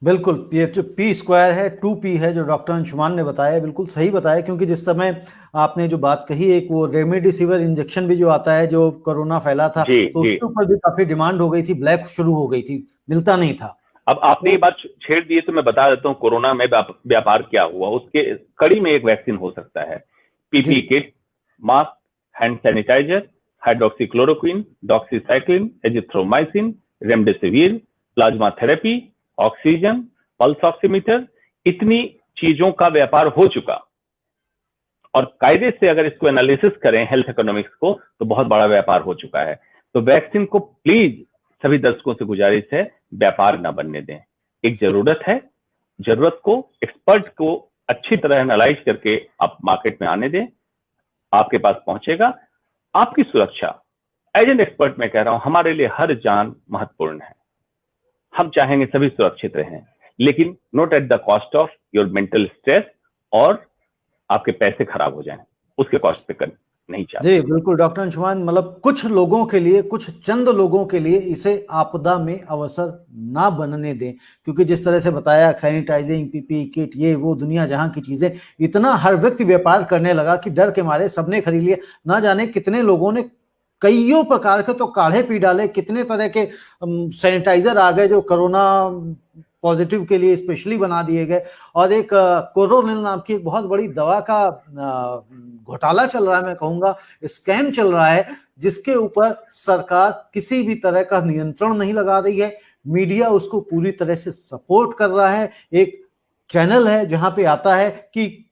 बिल्कुल, ये जो P² है, 2P है, जो डॉक्टर अंशुमान ने बताया, बिल्कुल सही बताया। क्योंकि जिस समय आपने जो बात कही, एक वो रेमडेसिविर इंजेक्शन भी जो आता है, जो कोरोना फैला था, तो उसके ऊपर भी काफी डिमांड हो गई थी, ब्लैक शुरू हो गई थी, मिलता नहीं था। अब आपने ये बात छेड़ दी है तो मैं बता देता हूँ कोरोना में व्यापार क्या हुआ। उसके कड़ी में एक वैक्सीन हो सकता है, PP kit, mask, hand sanitiser, hydroxychloroquine, doxycycline, azithromycin, remdesivir, plasma therapy, oxygen, pulse oximeter, इतनी चीजों का व्यापार हो चुका। और कायदे से अगर इसको एनालिसिस करें हेल्थ इकोनॉमिक्स को, तो बहुत बड़ा व्यापार हो चुका है। तो वैक्सीन को प्लीज सभी दर्शकों से गुजारिश है, व्यापार ना बनने दें। एक जरूरत है, जरूरत को एक्सपर्ट को अच्छी तरह एनालाइज करके आप मार्केट में आने दें, आपके पास पहुंचेगा। आपकी सुरक्षा, एज एन एक्सपर्ट मैं कह रहा हूं, हमारे लिए हर जान महत्वपूर्ण है। हम चाहेंगे सभी सुरक्षित रहें, लेकिन not at the cost of your mental stress, और आपके पैसे खराब हो जाएं उसके कॉस्ट पे नहीं चाहते। जी बिल्कुल डॉक्टर अंशुमान, मतलब कुछ लोगों के लिए, कुछ चंद लोगों के लिए इसे आपदा में अवसर ना बनने दें। क्योंकि जिस तरह से बताया, सैनिटाइजिंग, पीपी किट, ये वो दुनिया जहां की चीजें, इतना हर व्यक्ति व्यापार करने लगा कि डर के मारे सबने खरीद लिया। ना जाने कितने लोगों ने कईयों प्रकार के तो काढ़े पी डाले, कितने तरह के सैनिटाइजर आ गए जो कोरोना पॉजिटिव के लिए स्पेशली बना दिए गए। और एक कोरोनिल नाम की एक बहुत बड़ी दवा का घोटाला चल रहा है, मैं कहूंगा स्कैम चल रहा है, जिसके ऊपर सरकार किसी भी तरह का नियंत्रण नहीं लगा रही है। मीडिया उसको पूरी तरह से सपोर्ट कर रहा है। एक चैनल है जहां पे आता है कि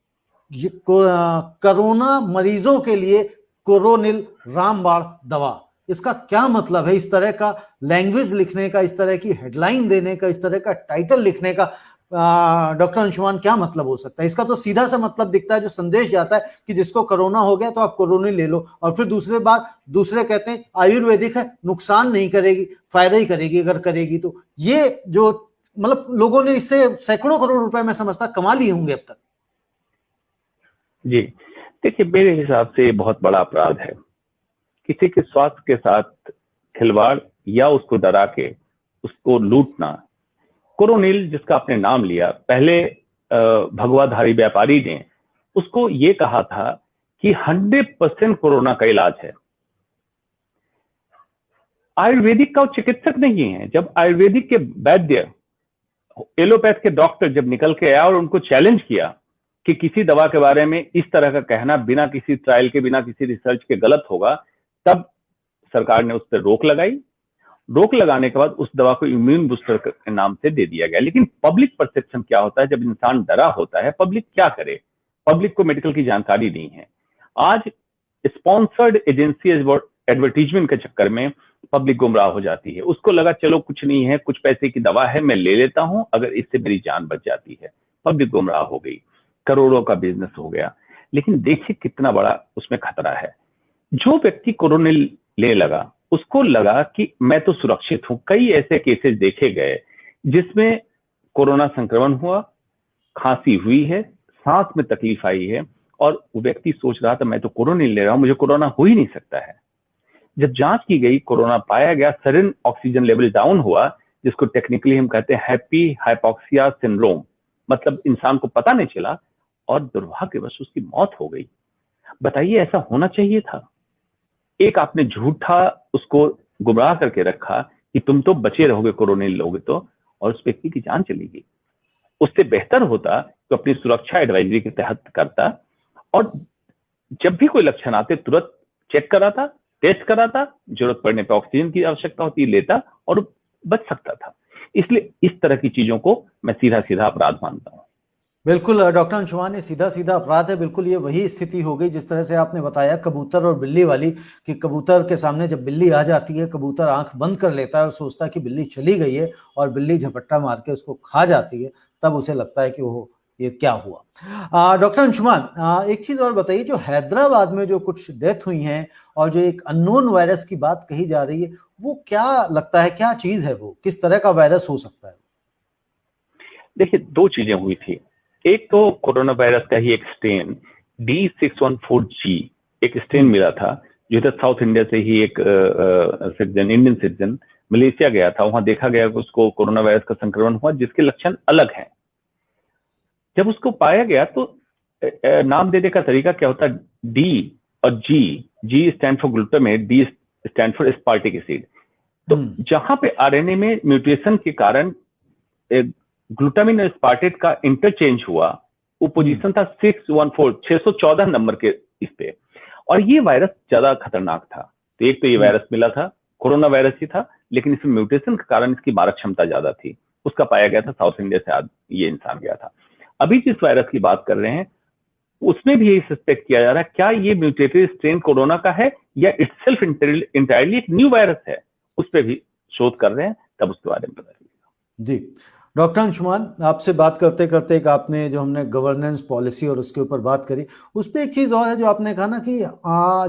कोरोना मरीजों के लिए कोरोनिल रामबाण दवा। इसका क्या मतलब है? इस तरह का लैंग्वेज लिखने का, इस तरह की हेडलाइन देने का, इस तरह का टाइटल लिखने का डॉक्टर अंशुमान क्या मतलब हो सकता है? इसका तो सीधा सा मतलब दिखता है, जो संदेश जाता है कि जिसको कोरोना हो गया तो आप कोरोनिल ले लो। और फिर दूसरे कहते हैं आयुर्वेदिक है, नुकसान नहीं करेगी, फायदा ही करेगी अगर करेगी तो। ये जो मतलब लोगों ने इससे सैकड़ों करोड़ रुपए में समझता कमा लिए होंगे अब तक। जी देखिए, मेरे हिसाब से बहुत बड़ा अपराध है किसी के स्वास्थ्य के साथ खिलवाड़ या उसको डरा के उसको लूटना। कोरोनिल जिसका आपने नाम लिया, पहले भगवाधारी व्यापारी ने उसको ये कहा था कि 100% कोरोना का इलाज है। आयुर्वेदिक का वो चिकित्सक नहीं है। जब आयुर्वेदिक के वैद्य, एलोपैथ के डॉक्टर जब निकल के आया और उनको चैलेंज किया कि किसी दवा के बारे में इस तरह का कहना बिना किसी ट्रायल के, बिना किसी रिसर्च के गलत होगा, तब सरकार ने उस पर रोक लगाई। रोक लगाने के बाद उस दवा को इम्यून बूस्टर के नाम से दे दिया गया। लेकिन पब्लिक परसेप्शन क्या होता है जब इंसान डरा होता है? पब्लिक क्या करे? पब्लिक को मेडिकल की जानकारी नहीं है। आज स्पॉन्सर्ड एजेंसी एडवर्टीजमेंट के चक्कर में पब्लिक गुमराह हो जाती है। उसको लगा चलो कुछ नहीं है, कुछ पैसे की दवा है, मैं ले लेता हूं, अगर इससे मेरी जान बच जाती है। पब्लिक गुमराह हो गई, करोड़ों का बिजनेस हो गया। लेकिन देखिए कितना बड़ा उसमें खतरा है। जो व्यक्ति कोरोनिल ले लगा, उसको लगा कि मैं तो सुरक्षित हूं। कई ऐसे केसेस देखे गए जिसमें कोरोना संक्रमण हुआ, खांसी हुई है, सांस में तकलीफ आई है, और वो व्यक्ति सोच रहा था मैं तो कोरोना नहीं ले रहा हूं, मुझे कोरोना हो ही नहीं सकता है। जब जांच की गई, कोरोना पाया गया, सडन ऑक्सीजन लेवल डाउन हुआ, जिसको टेक्निकली हम कहते हैं हैप्पी हाइपोक्सिया सिंड्रोम, मतलब इंसान को पता नहीं चला और दुर्भाग्यवश उसकी मौत हो गई। बताइए ऐसा होना चाहिए था? एक आपने झूठा उसको गुमराह करके रखा कि तुम तो बचे रहोगे कोरोना लोगे तो, और उस व्यक्ति की जान चली गई। उससे बेहतर होता तो अपनी सुरक्षा एडवाइजरी के तहत करता, और जब भी कोई लक्षण आते तुरंत चेक कराता, टेस्ट कराता, जरूरत पड़ने पर ऑक्सीजन की आवश्यकता होती लेता और बच सकता था। इसलिए इस तरह की चीजों को मैं सीधा सीधा अपराध मानता हूं। बिल्कुल डॉक्टर अंशुमान, ये सीधा सीधा अपराध है। बिल्कुल ये वही स्थिति हो गई जिस तरह से आपने बताया कबूतर और बिल्ली वाली, कि कबूतर के सामने जब बिल्ली आ जाती है, कबूतर आंख बंद कर लेता है और सोचता है कि बिल्ली चली गई है, और बिल्ली झपट्टा मार के उसको खा जाती है, तब उसे लगता है कि वो ये क्या हुआ। डॉक्टर अंशुमान, एक चीज और बताइए, जो हैदराबाद में जो कुछ डेथ हुई हैं और जो एक अननोन वायरस की बात कही जा रही है, वो क्या लगता है, क्या चीज है, वो किस तरह का वायरस हो सकता है? देखिए, दो चीजें हुई थी। एक तो कोरोना वायरस का ही एक स्ट्रेन D614G एक स्ट्रेन मिला था, जो इधर साउथ इंडिया से ही एक सिटीजन, इंडियन सिटीजन मलेशिया गया था, वहां देखा गया कि उसको कोरोना वायरस का संक्रमण हुआ जिसके लक्षण अलग हैं। जब उसको पाया गया तो नाम देने का तरीका क्या होता है, डी और G stand for glutamate, D stand for aspartic acid. तो जहां पे आरएनए में म्यूटेशन के कारण ग्लूटामिन और एस्पार्टेट का इंटरचेंज हुआ, वो पोजीशन था 614 नंबर के इस पे, और ये वायरस ज्यादा खतरनाक था। तो एक तो ये वायरस मिला था, कोरोना वायरस ही था, लेकिन इसमें म्यूटेशन के कारण इसकी मारक क्षमता ज्यादा थी। उसका पाया गया था साउथ इंडिया से ये इंसान गया था। अभी जिस वायरस की बात कर रहे हैं उसमें भी यही सस्पेक्ट किया जा रहा है, क्या ये म्यूटेटेड स्ट्रेन कोरोना का है या इटसेल्फ इंटायरली एक न्यू वायरस है, उस पर भी शोध कर रहे हैं, तब उसके बारे में पता चलेगा। जी डॉक्टर अंशुमान, आपसे बात करते करते एक आपने जो हमने गवर्नेंस पॉलिसी और उसके ऊपर बात करी, उस पर एक चीज और है जो आपने कहा ना कि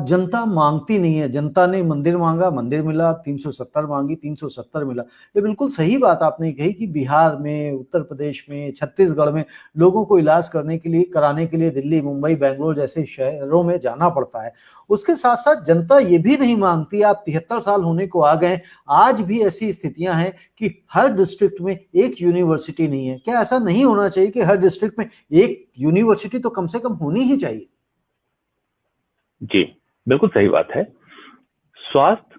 जनता मांगती नहीं है। जनता ने मंदिर मांगा, मंदिर मिला, 370 मांगी, 370 मिला। ये बिल्कुल सही बात आपने कही कि बिहार में, उत्तर प्रदेश में, छत्तीसगढ़ में लोगों को इलाज करने के लिए, कराने के लिए दिल्ली, मुंबई, बेंगलोर जैसे शहरों में जाना पड़ता है। उसके साथ साथ जनता ये भी नहीं मांगती, आप 73 साल होने को आ गए, आज भी ऐसी स्थितियां हैं कि हर डिस्ट्रिक्ट में एक यूनिवर्सिटी नहीं है। क्या ऐसा नहीं होना चाहिए कि हर डिस्ट्रिक्ट में एक यूनिवर्सिटी तो कम से कम होनी ही चाहिए? जी बिल्कुल सही बात है। स्वास्थ्य,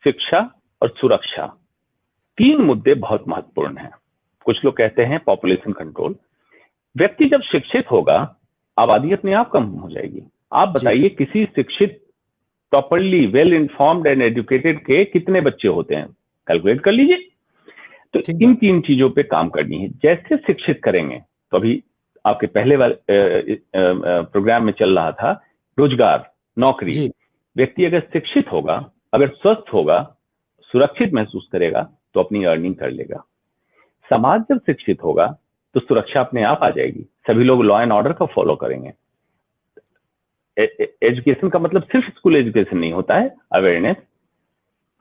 शिक्षा और सुरक्षा, तीन मुद्दे बहुत महत्वपूर्ण हैं। कुछ लोग कहते हैं पॉपुलेशन कंट्रोल। व्यक्ति जब शिक्षित होगा, आबादी अपने आप कम हो जाएगी। आप बताइए किसी शिक्षित, properly well informed and educated के कितने बच्चे होते हैं, कैलकुलेट कर लीजिए। तो इन तीन चीजों पे काम करनी है। जैसे शिक्षित करेंगे, तो अभी आपके पहले वाले प्रोग्राम में चल रहा था रोजगार, नौकरी। व्यक्ति अगर शिक्षित होगा, अगर स्वस्थ होगा, सुरक्षित महसूस करेगा, तो अपनी अर्निंग कर लेगा। समाज जब शिक्षित होगा तो सुरक्षा अपने आप आ जाएगी, सभी लोग लॉ एंड ऑर्डर को फॉलो करेंगे। एजुकेशन का मतलब सिर्फ स्कूल एजुकेशन नहीं होता है, अवेयरनेस,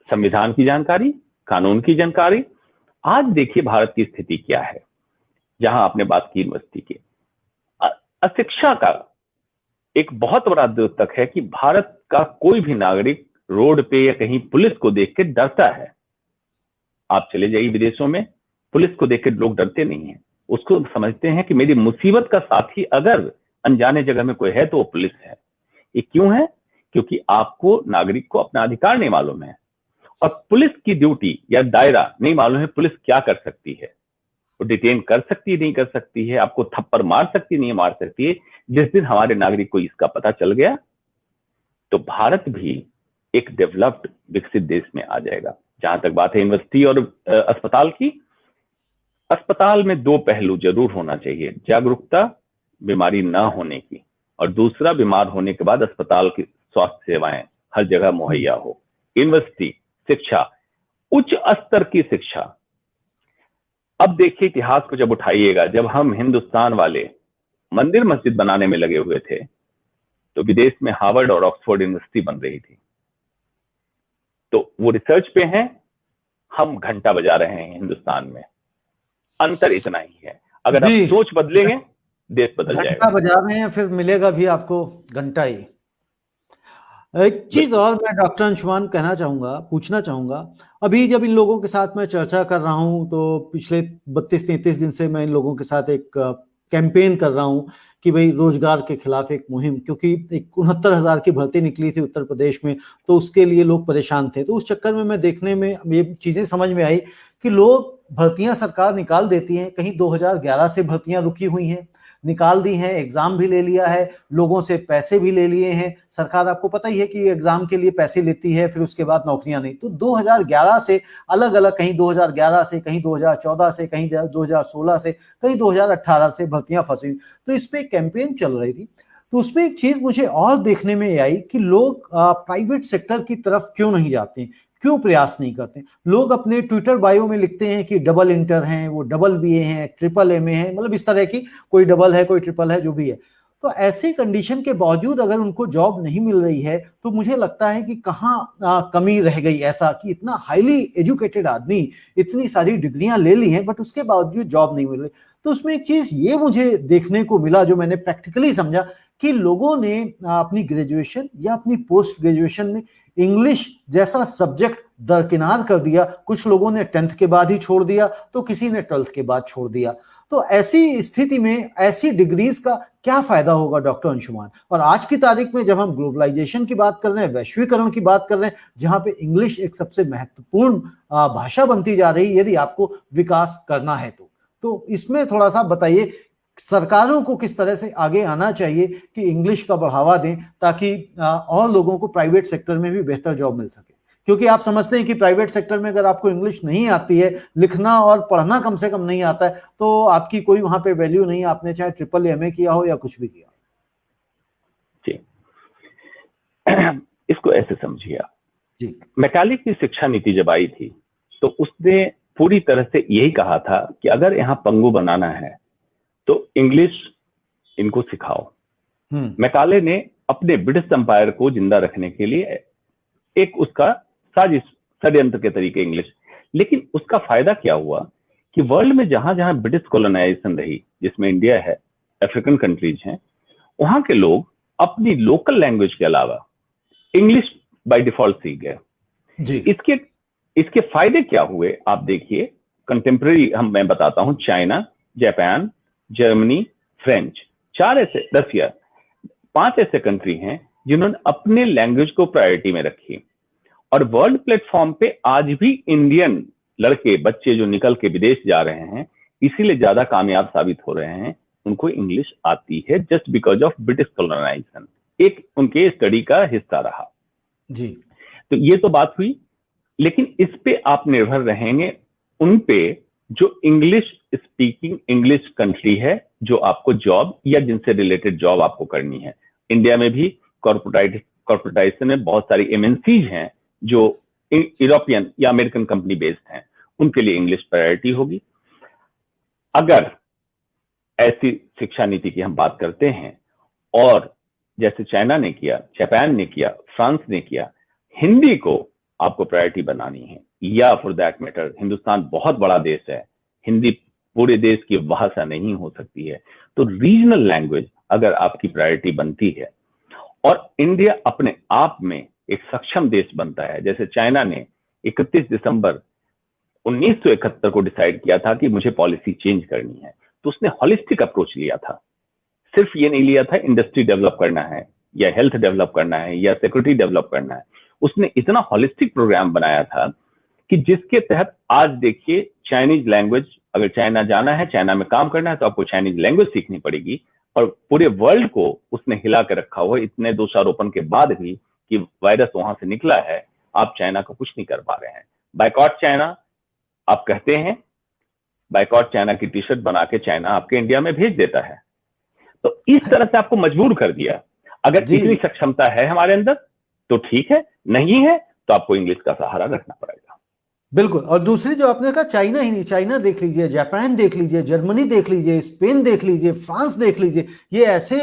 संविधान की जानकारी, कानून की जानकारी। आज देखिए भारत की स्थिति क्या है, जहां आपने बात की यूनिवर्सिटी की, अशिक्षा का एक बहुत बड़ा द्योतक है कि भारत का कोई भी नागरिक रोड पे या कहीं पुलिस को देख के डरता है। आप चले जाइए विदेशों में, पुलिस को देख के लोग डरते नहीं है, उसको समझते हैं कि मेरी मुसीबत का साथी अगर अनजाने जगह में कोई है तो वो पुलिस है। ये क्यों है? क्योंकि आपको, नागरिक को, अपना अधिकार नहीं मालूम है, और पुलिस की ड्यूटी या दायरा नहीं मालूम है। पुलिस क्या कर सकती है, वो डिटेन कर सकती है, नहीं कर सकती है, आपको थप्पड़ मार सकती है, नहीं मार सकती है। जिस दिन हमारे नागरिक को इसका पता चल गया तो भारत भी एक डेवलप्ड, विकसित देश में आ जाएगा। जहां तक बात है यूनिवर्सिटी और अस्पताल की, अस्पताल में दो पहलू जरूर होना चाहिए, जागरूकता बीमारी ना होने की, और दूसरा बीमार होने के बाद अस्पताल की स्वास्थ्य सेवाएं हर जगह मुहैया हो। यूनिवर्सिटी, शिक्षा, उच्च स्तर की शिक्षा। अब देखिए इतिहास को जब उठाइएगा, जब हम हिंदुस्तान वाले मंदिर मस्जिद बनाने में लगे हुए थे, तो विदेश में हार्वर्ड और ऑक्सफोर्ड यूनिवर्सिटी बन रही थी। तो वो रिसर्च पे हैं, हम घंटा बजा रहे हैं हिंदुस्तान में। अंतर इतना ही है। अगर आप सोच बदलेंगे देश बदल घंटा जाएगा। बजा रहे हैं, फिर मिलेगा भी आपको घंटा ही। एक चीज और मैं डॉक्टर अंशुमान कहना चाहूंगा, पूछना चाहूंगा, अभी जब इन लोगों के साथ मैं चर्चा कर रहा हूं तो पिछले 32-33 दिन से मैं इन लोगों के साथ एक कैंपेन कर रहा हूं कि भाई रोजगार के खिलाफ एक मुहिम, क्योंकि एक 69,000 की भर्ती निकली थी उत्तर प्रदेश में, तो उसके लिए लोग परेशान थे। तो उस चक्कर में मैं देखने में ये चीजें समझ में आई कि लोग भर्तियां सरकार निकाल देती है, कहीं 2011 से भर्तियां रुकी हुई हैं, निकाल दी हैं, एग्जाम भी ले लिया है, लोगों से पैसे भी ले लिए हैं। सरकार आपको पता ही है कि एग्जाम के लिए पैसे लेती है, फिर उसके बाद नौकरियां नहीं। तो 2011 से अलग अलग, कहीं 2011 से, कहीं 2014 से, कहीं 2016 से, कहीं 2018 से भर्तियां फंसी। तो इस पे एक कैंपेन चल रही थी। तो उसमें एक चीज मुझे और देखने में आई कि लोग प्राइवेट सेक्टर की तरफ क्यों नहीं जाते, क्यों प्रयास नहीं करते। लोग अपने ट्विटर बायो में लिखते हैं कि डबल इंटर हैं, वो डबल बीए हैं, ट्रिपल एमए हैं, मतलब इस तरह की, कोई डबल है, कोई ट्रिपल है, जो भी है। तो ऐसी कंडीशन के बावजूद अगर उनको जॉब नहीं मिल रही है तो मुझे लगता है कि कहाँ कमी रह गई, ऐसा कि इतना हाईली एजुकेटेड आदमी, इतनी सारी डिग्रियां ले ली हैं, बट उसके बावजूद जॉब नहीं मिल रही। तो उसमें एक चीज ये मुझे देखने को मिला, जो मैंने प्रैक्टिकली समझा, कि लोगों ने अपनी ग्रेजुएशन या अपनी पोस्ट ग्रेजुएशन में इंग्लिश जैसा सब्जेक्ट दरकिनार कर दिया। कुछ लोगों ने 10th के बाद ही छोड़ दिया, तो किसी ने 12th के बाद छोड़ दिया। तो ऐसी स्थिति में ऐसी डिग्रीज का क्या फायदा होगा डॉक्टर अंशुमान? और आज की तारीख में जब हम ग्लोबलाइजेशन की बात कर रहे हैं, वैश्वीकरण की बात कर रहे हैं, जहां पे इंग्लिश एक सबसे महत्वपूर्ण भाषा बनती जा रही है, यदि आपको विकास करना है तो इसमें थोड़ा सा बताइए, सरकारों को किस तरह से आगे आना चाहिए कि इंग्लिश का बढ़ावा दें, ताकि और लोगों को प्राइवेट सेक्टर में भी बेहतर जॉब मिल सके। क्योंकि आप समझते हैं कि प्राइवेट सेक्टर में अगर आपको इंग्लिश नहीं आती है, लिखना और पढ़ना कम से कम नहीं आता है, तो आपकी कोई वहां पे वैल्यू नहीं, आपने चाहे ट्रिपल एमए किया हो या कुछ भी किया। जी, इसको ऐसे समझिए आप जी। मैकाले की शिक्षा नीति जब आई थी तो उसने पूरी तरह से यही कहा था कि अगर यहाँ पंगु बनाना है तो इंग्लिश इनको सिखाओ। मैकाले ने अपने ब्रिटिश एम्पायर को जिंदा रखने के लिए एक उसका साजिश, षड्यंत्र के तरीके इंग्लिश। लेकिन उसका फायदा क्या हुआ कि वर्ल्ड में जहां जहां ब्रिटिश कॉलोनाइजेशन रही, जिसमें इंडिया है, अफ्रीकन कंट्रीज हैं, वहां के लोग अपनी लोकल लैंग्वेज के अलावा इंग्लिश बाय डिफॉल्ट सीख गए जी। इसके फायदे क्या हुए आप देखिए। कंटेम्प्रेरी मैं बताता हूं, चाइना, जापान, जर्मनी, फ्रेंच, 4 ऐसे, रसिया, 5 ऐसे कंट्री हैं जिन्होंने अपने लैंग्वेज को प्रायोरिटी में रखी। और वर्ल्ड प्लेटफॉर्म पे आज भी इंडियन लड़के बच्चे जो निकल के विदेश जा रहे हैं, इसीलिए ज्यादा कामयाब साबित हो रहे हैं, उनको इंग्लिश आती है just because of British colonisation, एक उनके स्टडी का हिस्सा रहा जी। तो ये तो बात हुई। लेकिन इस पे आप निर्भर रहेंगे उन पे जो इंग्लिश स्पीकिंग इंग्लिश कंट्री है, जो आपको जॉब या जिनसे रिलेटेड जॉब आपको करनी है। इंडिया में भी कॉर्पोरेटाइजेशन में बहुत सारी एमएनसीज हैं जो यूरोपियन या अमेरिकन कंपनी बेस्ड हैं, उनके लिए इंग्लिश प्रायोरिटी होगी। अगर ऐसी शिक्षा नीति की हम बात करते हैं, और जैसे चाइना ने किया, जापान ने किया, फ्रांस ने किया, हिंदी को आपको प्रायोरिटी बनानी है, या फॉर दैट मैटर हिंदुस्तान बहुत बड़ा देश है, हिंदी पूरे देश की भाषा नहीं हो सकती है, तो रीजनल लैंग्वेज अगर आपकी प्रायोरिटी बनती है और इंडिया अपने आप में एक सक्षम देश बनता है, जैसे चाइना ने 31 दिसंबर 1971 को डिसाइड किया था कि मुझे पॉलिसी चेंज करनी है, तो उसने हॉलिस्टिक अप्रोच लिया था। सिर्फ ये नहीं लिया था इंडस्ट्री डेवलप करना है या हेल्थ डेवलप करना है या सिक्योरिटी डेवलप करना है, उसने इतना हॉलिस्टिक प्रोग्राम बनाया था कि जिसके तहत आज देखिए चाइनीज लैंग्वेज, अगर चाइना जाना है, चाइना में काम करना है, तो आपको चाइनीज लैंग्वेज सीखनी पड़ेगी। और पूरे वर्ल्ड को उसने हिला कर रखा हुआ, इतने दोषारोपण के बाद भी कि वायरस वहां से निकला है, आप चाइना को कुछ नहीं कर पा रहे हैं। बाइकॉट चाइना आप कहते हैं, बाइकॉट चाइना की टी शर्ट बना के चाइना आपके इंडिया में भेज देता है। तो इस तरह से आपको मजबूर कर दिया। अगर इतनी सक्षमता है हमारे अंदर तो ठीक है, नहीं है तो आपको इंग्लिश का सहारा रखना पड़ेगा। बिल्कुल। और दूसरी जो आपने कहा, चाइना ही नहीं, चाइना देख लीजिए, जापान देख लीजिए, जर्मनी देख लीजिए, स्पेन देख लीजिए, फ्रांस देख लीजिए, ये ऐसे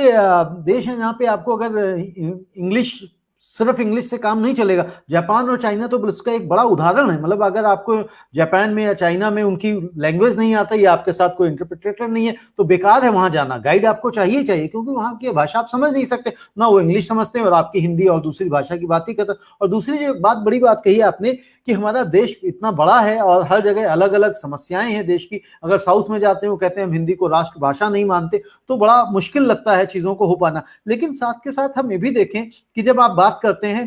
देश हैं जहां पे आपको अगर इंग्लिश सिर्फ इंग्लिश से काम नहीं चलेगा। जापान और चाइना तो इसका एक बड़ा उदाहरण है। मतलब अगर आपको जापान में या चाइना में उनकी लैंग्वेज नहीं आता या आपके साथ कोई इंटरप्रिटेटर नहीं है तो बेकार है वहां जाना। गाइड आपको चाहिए चाहिए, क्योंकि वहां की भाषा आप समझ नहीं सकते ना, वो इंग्लिश समझते हैं और आपकी हिंदी और दूसरी भाषा की बात ही करते। और दूसरी जो बात, बड़ी बात कही है आपने कि हमारा देश इतना बड़ा है और हर जगह अलग अलग समस्याएं हैं देश की। अगर साउथ में जाते हैं वो कहते हैं हम हिंदी को राष्ट्रभाषा नहीं मानते, तो बड़ा मुश्किल लगता है चीजों को हो पाना। लेकिन साथ के साथ हम ये भी देखें कि जब आप बात करते हैं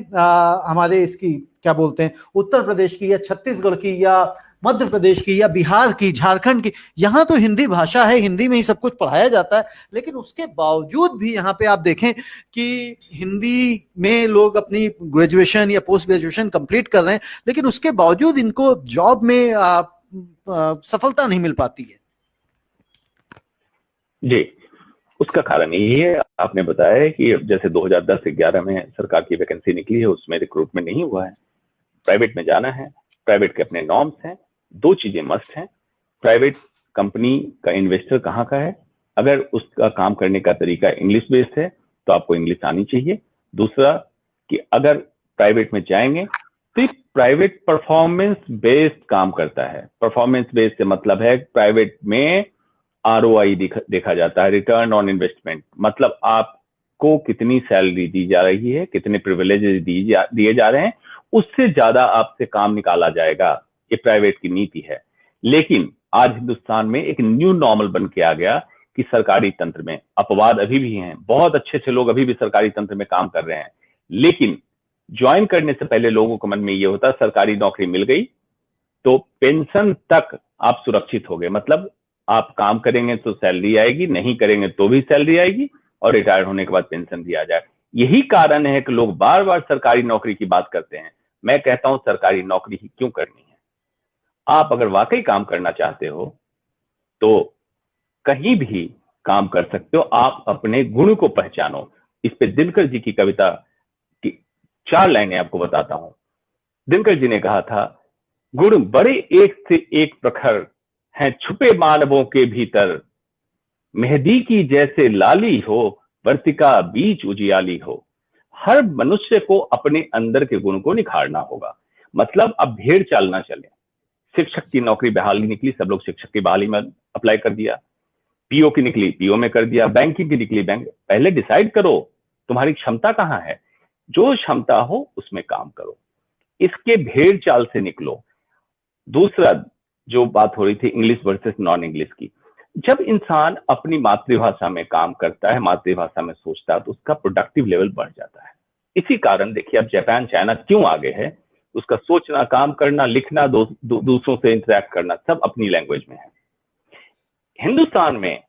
हमारे इसकी क्या बोलते हैं उत्तर प्रदेश की या छत्तीसगढ़ की या मध्य प्रदेश की या बिहार की, झारखंड की, यहाँ तो हिंदी भाषा है, हिंदी में ही सब कुछ पढ़ाया जाता है। लेकिन उसके बावजूद भी यहाँ पे आप देखें कि हिंदी में लोग अपनी ग्रेजुएशन या पोस्ट ग्रेजुएशन कंप्लीट कर रहे हैं, लेकिन उसके बावजूद इनको जॉब में सफलता नहीं मिल पाती है। जी, उसका कारण ये है, आपने बताया कि जैसे 2010-11 में सरकार की वैकेंसी निकली है, उसमें रिक्रूटमेंट नहीं हुआ है। प्राइवेट में जाना है, प्राइवेट के अपने नॉर्म्स हैं। दो चीजें मस्ट हैं, प्राइवेट कंपनी का इन्वेस्टर कहाँ का है, अगर उसका काम करने का तरीका इंग्लिश बेस्ड है तो आपको इंग्लिश आनी चाहिए। दूसरा कि अगर प्राइवेट में जाएंगे तो प्राइवेट परफॉर्मेंस बेस्ड काम करता है। परफॉर्मेंस बेस्ड से मतलब है प्राइवेट में ROI देखा जाता है, रिटर्न ऑन इन्वेस्टमेंट, मतलब आपको कितनी सैलरी दी जा रही है, कितने प्रिविलेज दिए जा रहे हैं, उससे ज्यादा आपसे काम निकाला जाएगा। ये प्राइवेट की नीति है। लेकिन आज हिंदुस्तान में एक न्यू नॉर्मल बन के आ गया कि सरकारी तंत्र में अपवाद अभी भी हैं, बहुत अच्छे अच्छे लोग अभी भी सरकारी तंत्र में काम कर रहे हैं, लेकिन ज्वाइन करने से पहले लोगों के मन में ये होता सरकारी नौकरी मिल गई तो पेंशन तक आप सुरक्षित हो गए, मतलब आप काम करेंगे तो सैलरी आएगी, नहीं करेंगे तो भी सैलरी आएगी और रिटायर होने के बाद पेंशन दिया जाए। यही कारण है कि लोग बार बार सरकारी नौकरी की बात करते हैं। मैं कहता हूं सरकारी नौकरी ही क्यों करनी है। आप अगर वाकई काम करना चाहते हो तो कहीं भी काम कर सकते हो, आप अपने गुण को पहचानो। इस पे दिनकर जी की कविता की 4 लाइनें आपको बताता हूं। दिनकर जी ने कहा था, गुण बड़े एक से एक प्रखर हैं छुपे मानवों के भीतर, मेहंदी की जैसे लाली हो वर्तिका बीच उजियाली हो। हर मनुष्य को अपने अंदर के गुण को निखारना होगा। मतलब अब भेड़ चाल ना चले। शिक्षक की नौकरी बहाली निकली, सब लोग शिक्षक की बहाली में अप्लाई कर दिया। पीओ की निकली, पीओ में कर दिया। बैंकिंग की निकली, बैंक। पहले डिसाइड करो तुम्हारी क्षमता कहां है, जो क्षमता हो उसमें काम करो, इसके भेड़ चाल से निकलो। दूसरा जो बात हो रही थी इंग्लिश वर्सेस नॉन इंग्लिश की, जब इंसान अपनी मातृभाषा में काम करता है, मातृभाषा में सोचता है, तो उसका प्रोडक्टिव लेवल बढ़ जाता है। इसी कारण देखिए अब जापान चाइना क्यों आगे है, उसका सोचना, काम करना, लिखना, दूसरों से इंटरेक्ट करना सब अपनी लैंग्वेज में है। हिंदुस्तान में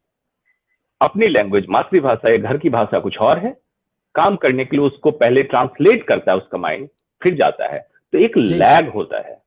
अपनी लैंग्वेज, मातृभाषा या घर की भाषा कुछ और है, काम करने के लिए उसको पहले ट्रांसलेट करता है उसका माइंड, फिर जाता है, तो एक लैग होता है।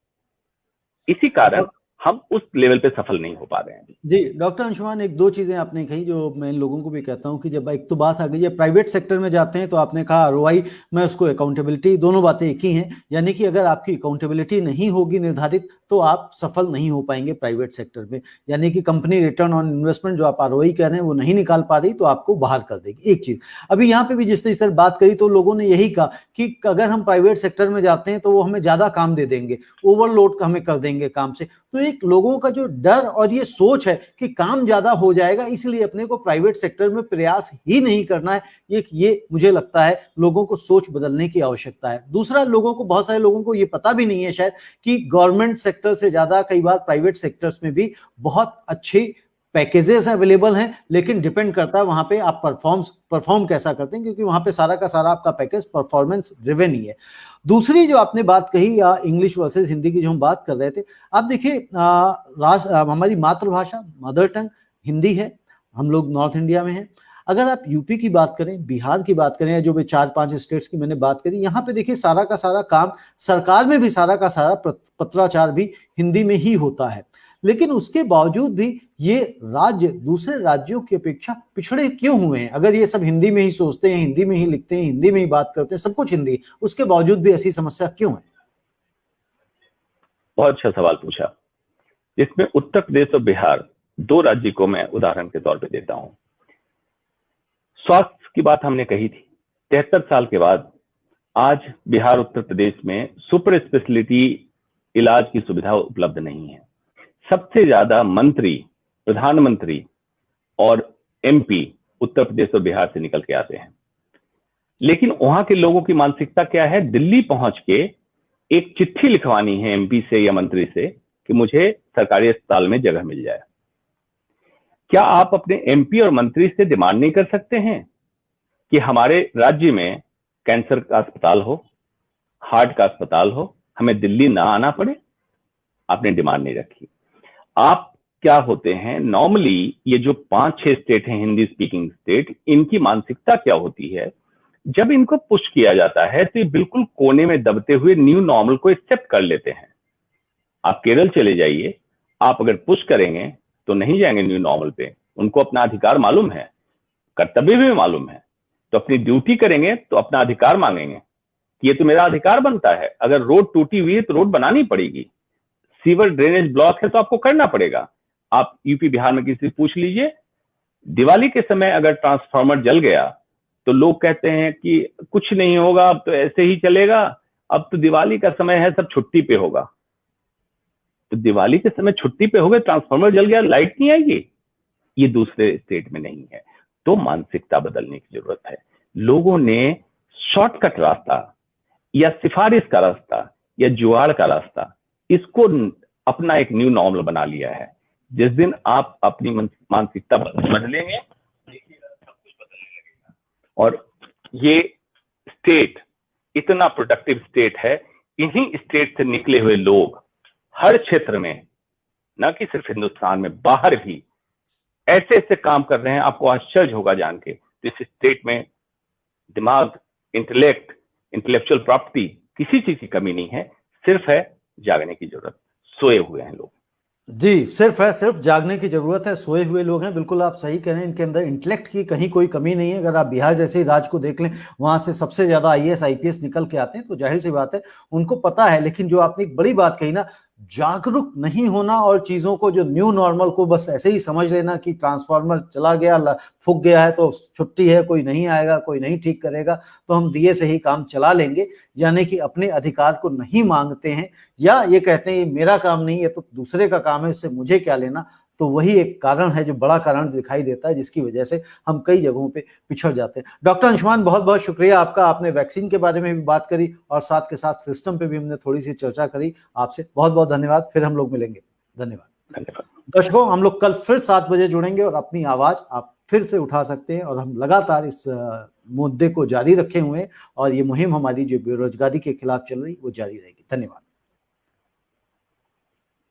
इसी कारण हम उस लेवल पे सफल नहीं हो पा रहे हैं। जी डॉक्टर अंशुमान, एक दो चीजें आपने कही जो मैं इन लोगों को भी कहता हूं कि जब एक तो बात आ गई है प्राइवेट सेक्टर में जाते हैं तो आपने कहा ROI, मैं उसको अकाउंटेबिलिटी, दोनों बातें एक ही हैं। यानी कि अगर आपकी अकाउंटेबिलिटी नहीं होगी निर्धारित तो आप सफल नहीं हो पाएंगे प्राइवेट सेक्टर में। यानी कि कंपनी रिटर्न ऑन इन्वेस्टमेंट जो आप ROI कह रहे हैं वो नहीं निकाल पा रही तो आपको बाहर कर देगी। एक चीज अभी यहाँ पे भी जिस तरह बात करी तो लोगों ने यही कहा कि अगर हम प्राइवेट सेक्टर में जाते हैं तो वो हमें ज्यादा काम दे देंगे, ओवरलोड हमें कर देंगे काम से। तो एक लोगों का जो डर और ये सोच है कि काम ज्यादा हो जाएगा इसलिए अपने को प्राइवेट सेक्टर में प्रयास ही नहीं करना है, ये मुझे लगता है लोगों को सोच बदलने की आवश्यकता है। दूसरा, लोगों को, बहुत सारे लोगों को ये पता भी नहीं है शायद कि गवर्नमेंट सेक्टर से ज्यादा कई बार प्राइवेट सेक्टर्स में भी बहुत अच्छी पैकेजेस अवेलेबल हैं, लेकिन डिपेंड करता है वहां पे आप परफॉर्म कैसा करते हैं, क्योंकि वहां पे सारा का सारा आपका पैकेज परफॉर्मेंस ड्रिवन ही है। दूसरी जो आपने बात कही या इंग्लिश वर्सेस हिंदी की जो हम बात कर रहे थे, आप देखिए हमारी मातृभाषा, मदर टंग हिंदी है, हम लोग नॉर्थ इंडिया में हैं। अगर आप यूपी की बात करें, बिहार की बात करें, जो भी 4-5 स्टेट्स की मैंने बात करी, यहाँ पे देखिए सारा का सारा काम सरकार में भी सारा का सारा पत्राचार भी हिंदी में ही होता है। लेकिन उसके बावजूद भी ये राज्य दूसरे राज्यों की अपेक्षा पिछड़े क्यों हुए हैं? अगर ये सब हिंदी में ही सोचते हैं, हिंदी में ही लिखते हैं, हिंदी में ही बात करते हैं, सब कुछ हिंदी, उसके बावजूद भी ऐसी समस्या क्यों है? बहुत अच्छा सवाल पूछा। इसमें उत्तर प्रदेश और बिहार, 2 राज्य को मैं उदाहरण के तौर पे देता हूं। स्वास्थ्य की बात हमने कही थी, 73 साल के बाद आज बिहार उत्तर प्रदेश में सुपर स्पेशलिटी इलाज की सुविधा उपलब्ध नहीं है। सबसे ज्यादा मंत्री, प्रधानमंत्री और एमपी उत्तर प्रदेश और बिहार से निकल के आते हैं। लेकिन वहां के लोगों की मानसिकता क्या है? दिल्ली पहुंच के एक चिट्ठी लिखवानी है एमपी से या मंत्री से कि मुझे सरकारी अस्पताल में जगह मिल जाए। क्या आप अपने एमपी और मंत्री से डिमांड नहीं कर सकते हैं कि हमारे राज्य में कैंसर का अस्पताल हो, हार्ट का अस्पताल हो, हमें दिल्ली ना आना पड़े? आपने डिमांड नहीं रखी। आप क्या होते हैं, नॉर्मली ये जो 5-6 स्टेट हैं हिंदी स्पीकिंग स्टेट, इनकी मानसिकता क्या होती है? जब इनको पुश किया जाता है तो ये बिल्कुल कोने में दबते हुए न्यू नॉर्मल को एक्सेप्ट कर लेते हैं। आप केरल चले जाइए, आप अगर पुश करेंगे तो नहीं जाएंगे न्यू नॉर्मल पे। उनको अपना अधिकार मालूम है, कर्तव्य भी मालूम है, तो अपनी ड्यूटी करेंगे तो अपना अधिकार मांगेंगे कि ये तो मेरा अधिकार बनता है। अगर रोड टूटी हुई है तो रोड बनानी पड़ेगी, सीवर ड्रेनेज ब्लॉक है तो आपको करना पड़ेगा। आप यूपी बिहार में किसी से पूछ लीजिए, दिवाली के समय अगर ट्रांसफार्मर जल गया तो लोग कहते हैं कि कुछ नहीं होगा, अब तो ऐसे ही चलेगा, अब तो दिवाली का समय है, सब छुट्टी पे होगा। तो दिवाली के समय छुट्टी पे हो गए, ट्रांसफार्मर जल गया, लाइट नहीं आएगी? ये दूसरे स्टेट में नहीं है। तो मानसिकता बदलने की जरूरत है। लोगों ने शॉर्टकट रास्ता या सिफारिश का रास्ता या जुगाड़ का रास्ता, इसको अपना एक न्यू नॉर्मल बना लिया है। जिस दिन आप अपनी मानसिकता बदलेंगे, सब कुछ बदलने लगेगा। और ये स्टेट इतना प्रोडक्टिव स्टेट है, इन्हीं स्टेट से निकले हुए लोग हर क्षेत्र में, न कि सिर्फ हिंदुस्तान में, बाहर भी ऐसे ऐसे काम कर रहे हैं, आपको आश्चर्य होगा जान के। तो इस स्टेट में दिमाग, इंटेलेक्ट, इंटेलेक्चुअल प्रॉपर्टी, किसी चीज की कमी नहीं है, सिर्फ है जागने की जरूरत। सोए हुए हैं लोग। जी, सिर्फ जागने की जरूरत है, सोए हुए लोग हैं। बिल्कुल आप सही कह रहे हैं, इनके अंदर इंटेलेक्ट की कहीं कोई कमी नहीं है। अगर आप बिहार जैसे राज्य को देख लें, वहां से सबसे ज्यादा आईएएस आईपीएस निकल के आते हैं, तो जाहिर सी बात है उनको पता है। लेकिन जो आपने एक बड़ी बात कही ना, जागरूक नहीं होना और चीजों को, जो न्यू नॉर्मल को बस ऐसे ही समझ लेना कि ट्रांसफार्मर चला गया, फूक गया है तो छुट्टी है, कोई नहीं आएगा, कोई नहीं ठीक करेगा, तो हम दिए से ही काम चला लेंगे, यानी कि अपने अधिकार को नहीं मांगते हैं, या ये कहते हैं ये मेरा काम नहीं है तो दूसरे का काम है, इससे मुझे क्या लेना। तो वही एक कारण है, जो बड़ा कारण दिखाई देता है, जिसकी वजह से हम कई जगहों पे पिछड़ जाते हैं। डॉक्टर अंशुमान, बहुत बहुत शुक्रिया आपका। आपने वैक्सीन के बारे में भी बात करी और साथ के साथ सिस्टम पे भी हमने थोड़ी सी चर्चा करी। आपसे बहुत बहुत धन्यवाद। फिर हम लोग मिलेंगे। धन्यवाद। दर्शकों, हम लोग कल फिर 7 बजे जुड़ेंगे और अपनी आवाज आप फिर से उठा सकते हैं। और हम लगातार इस मुद्दे को जारी रखे हुए हैं और ये मुहिम हमारी जो बेरोजगारी के खिलाफ चल रही, वो जारी रहेगी। धन्यवाद।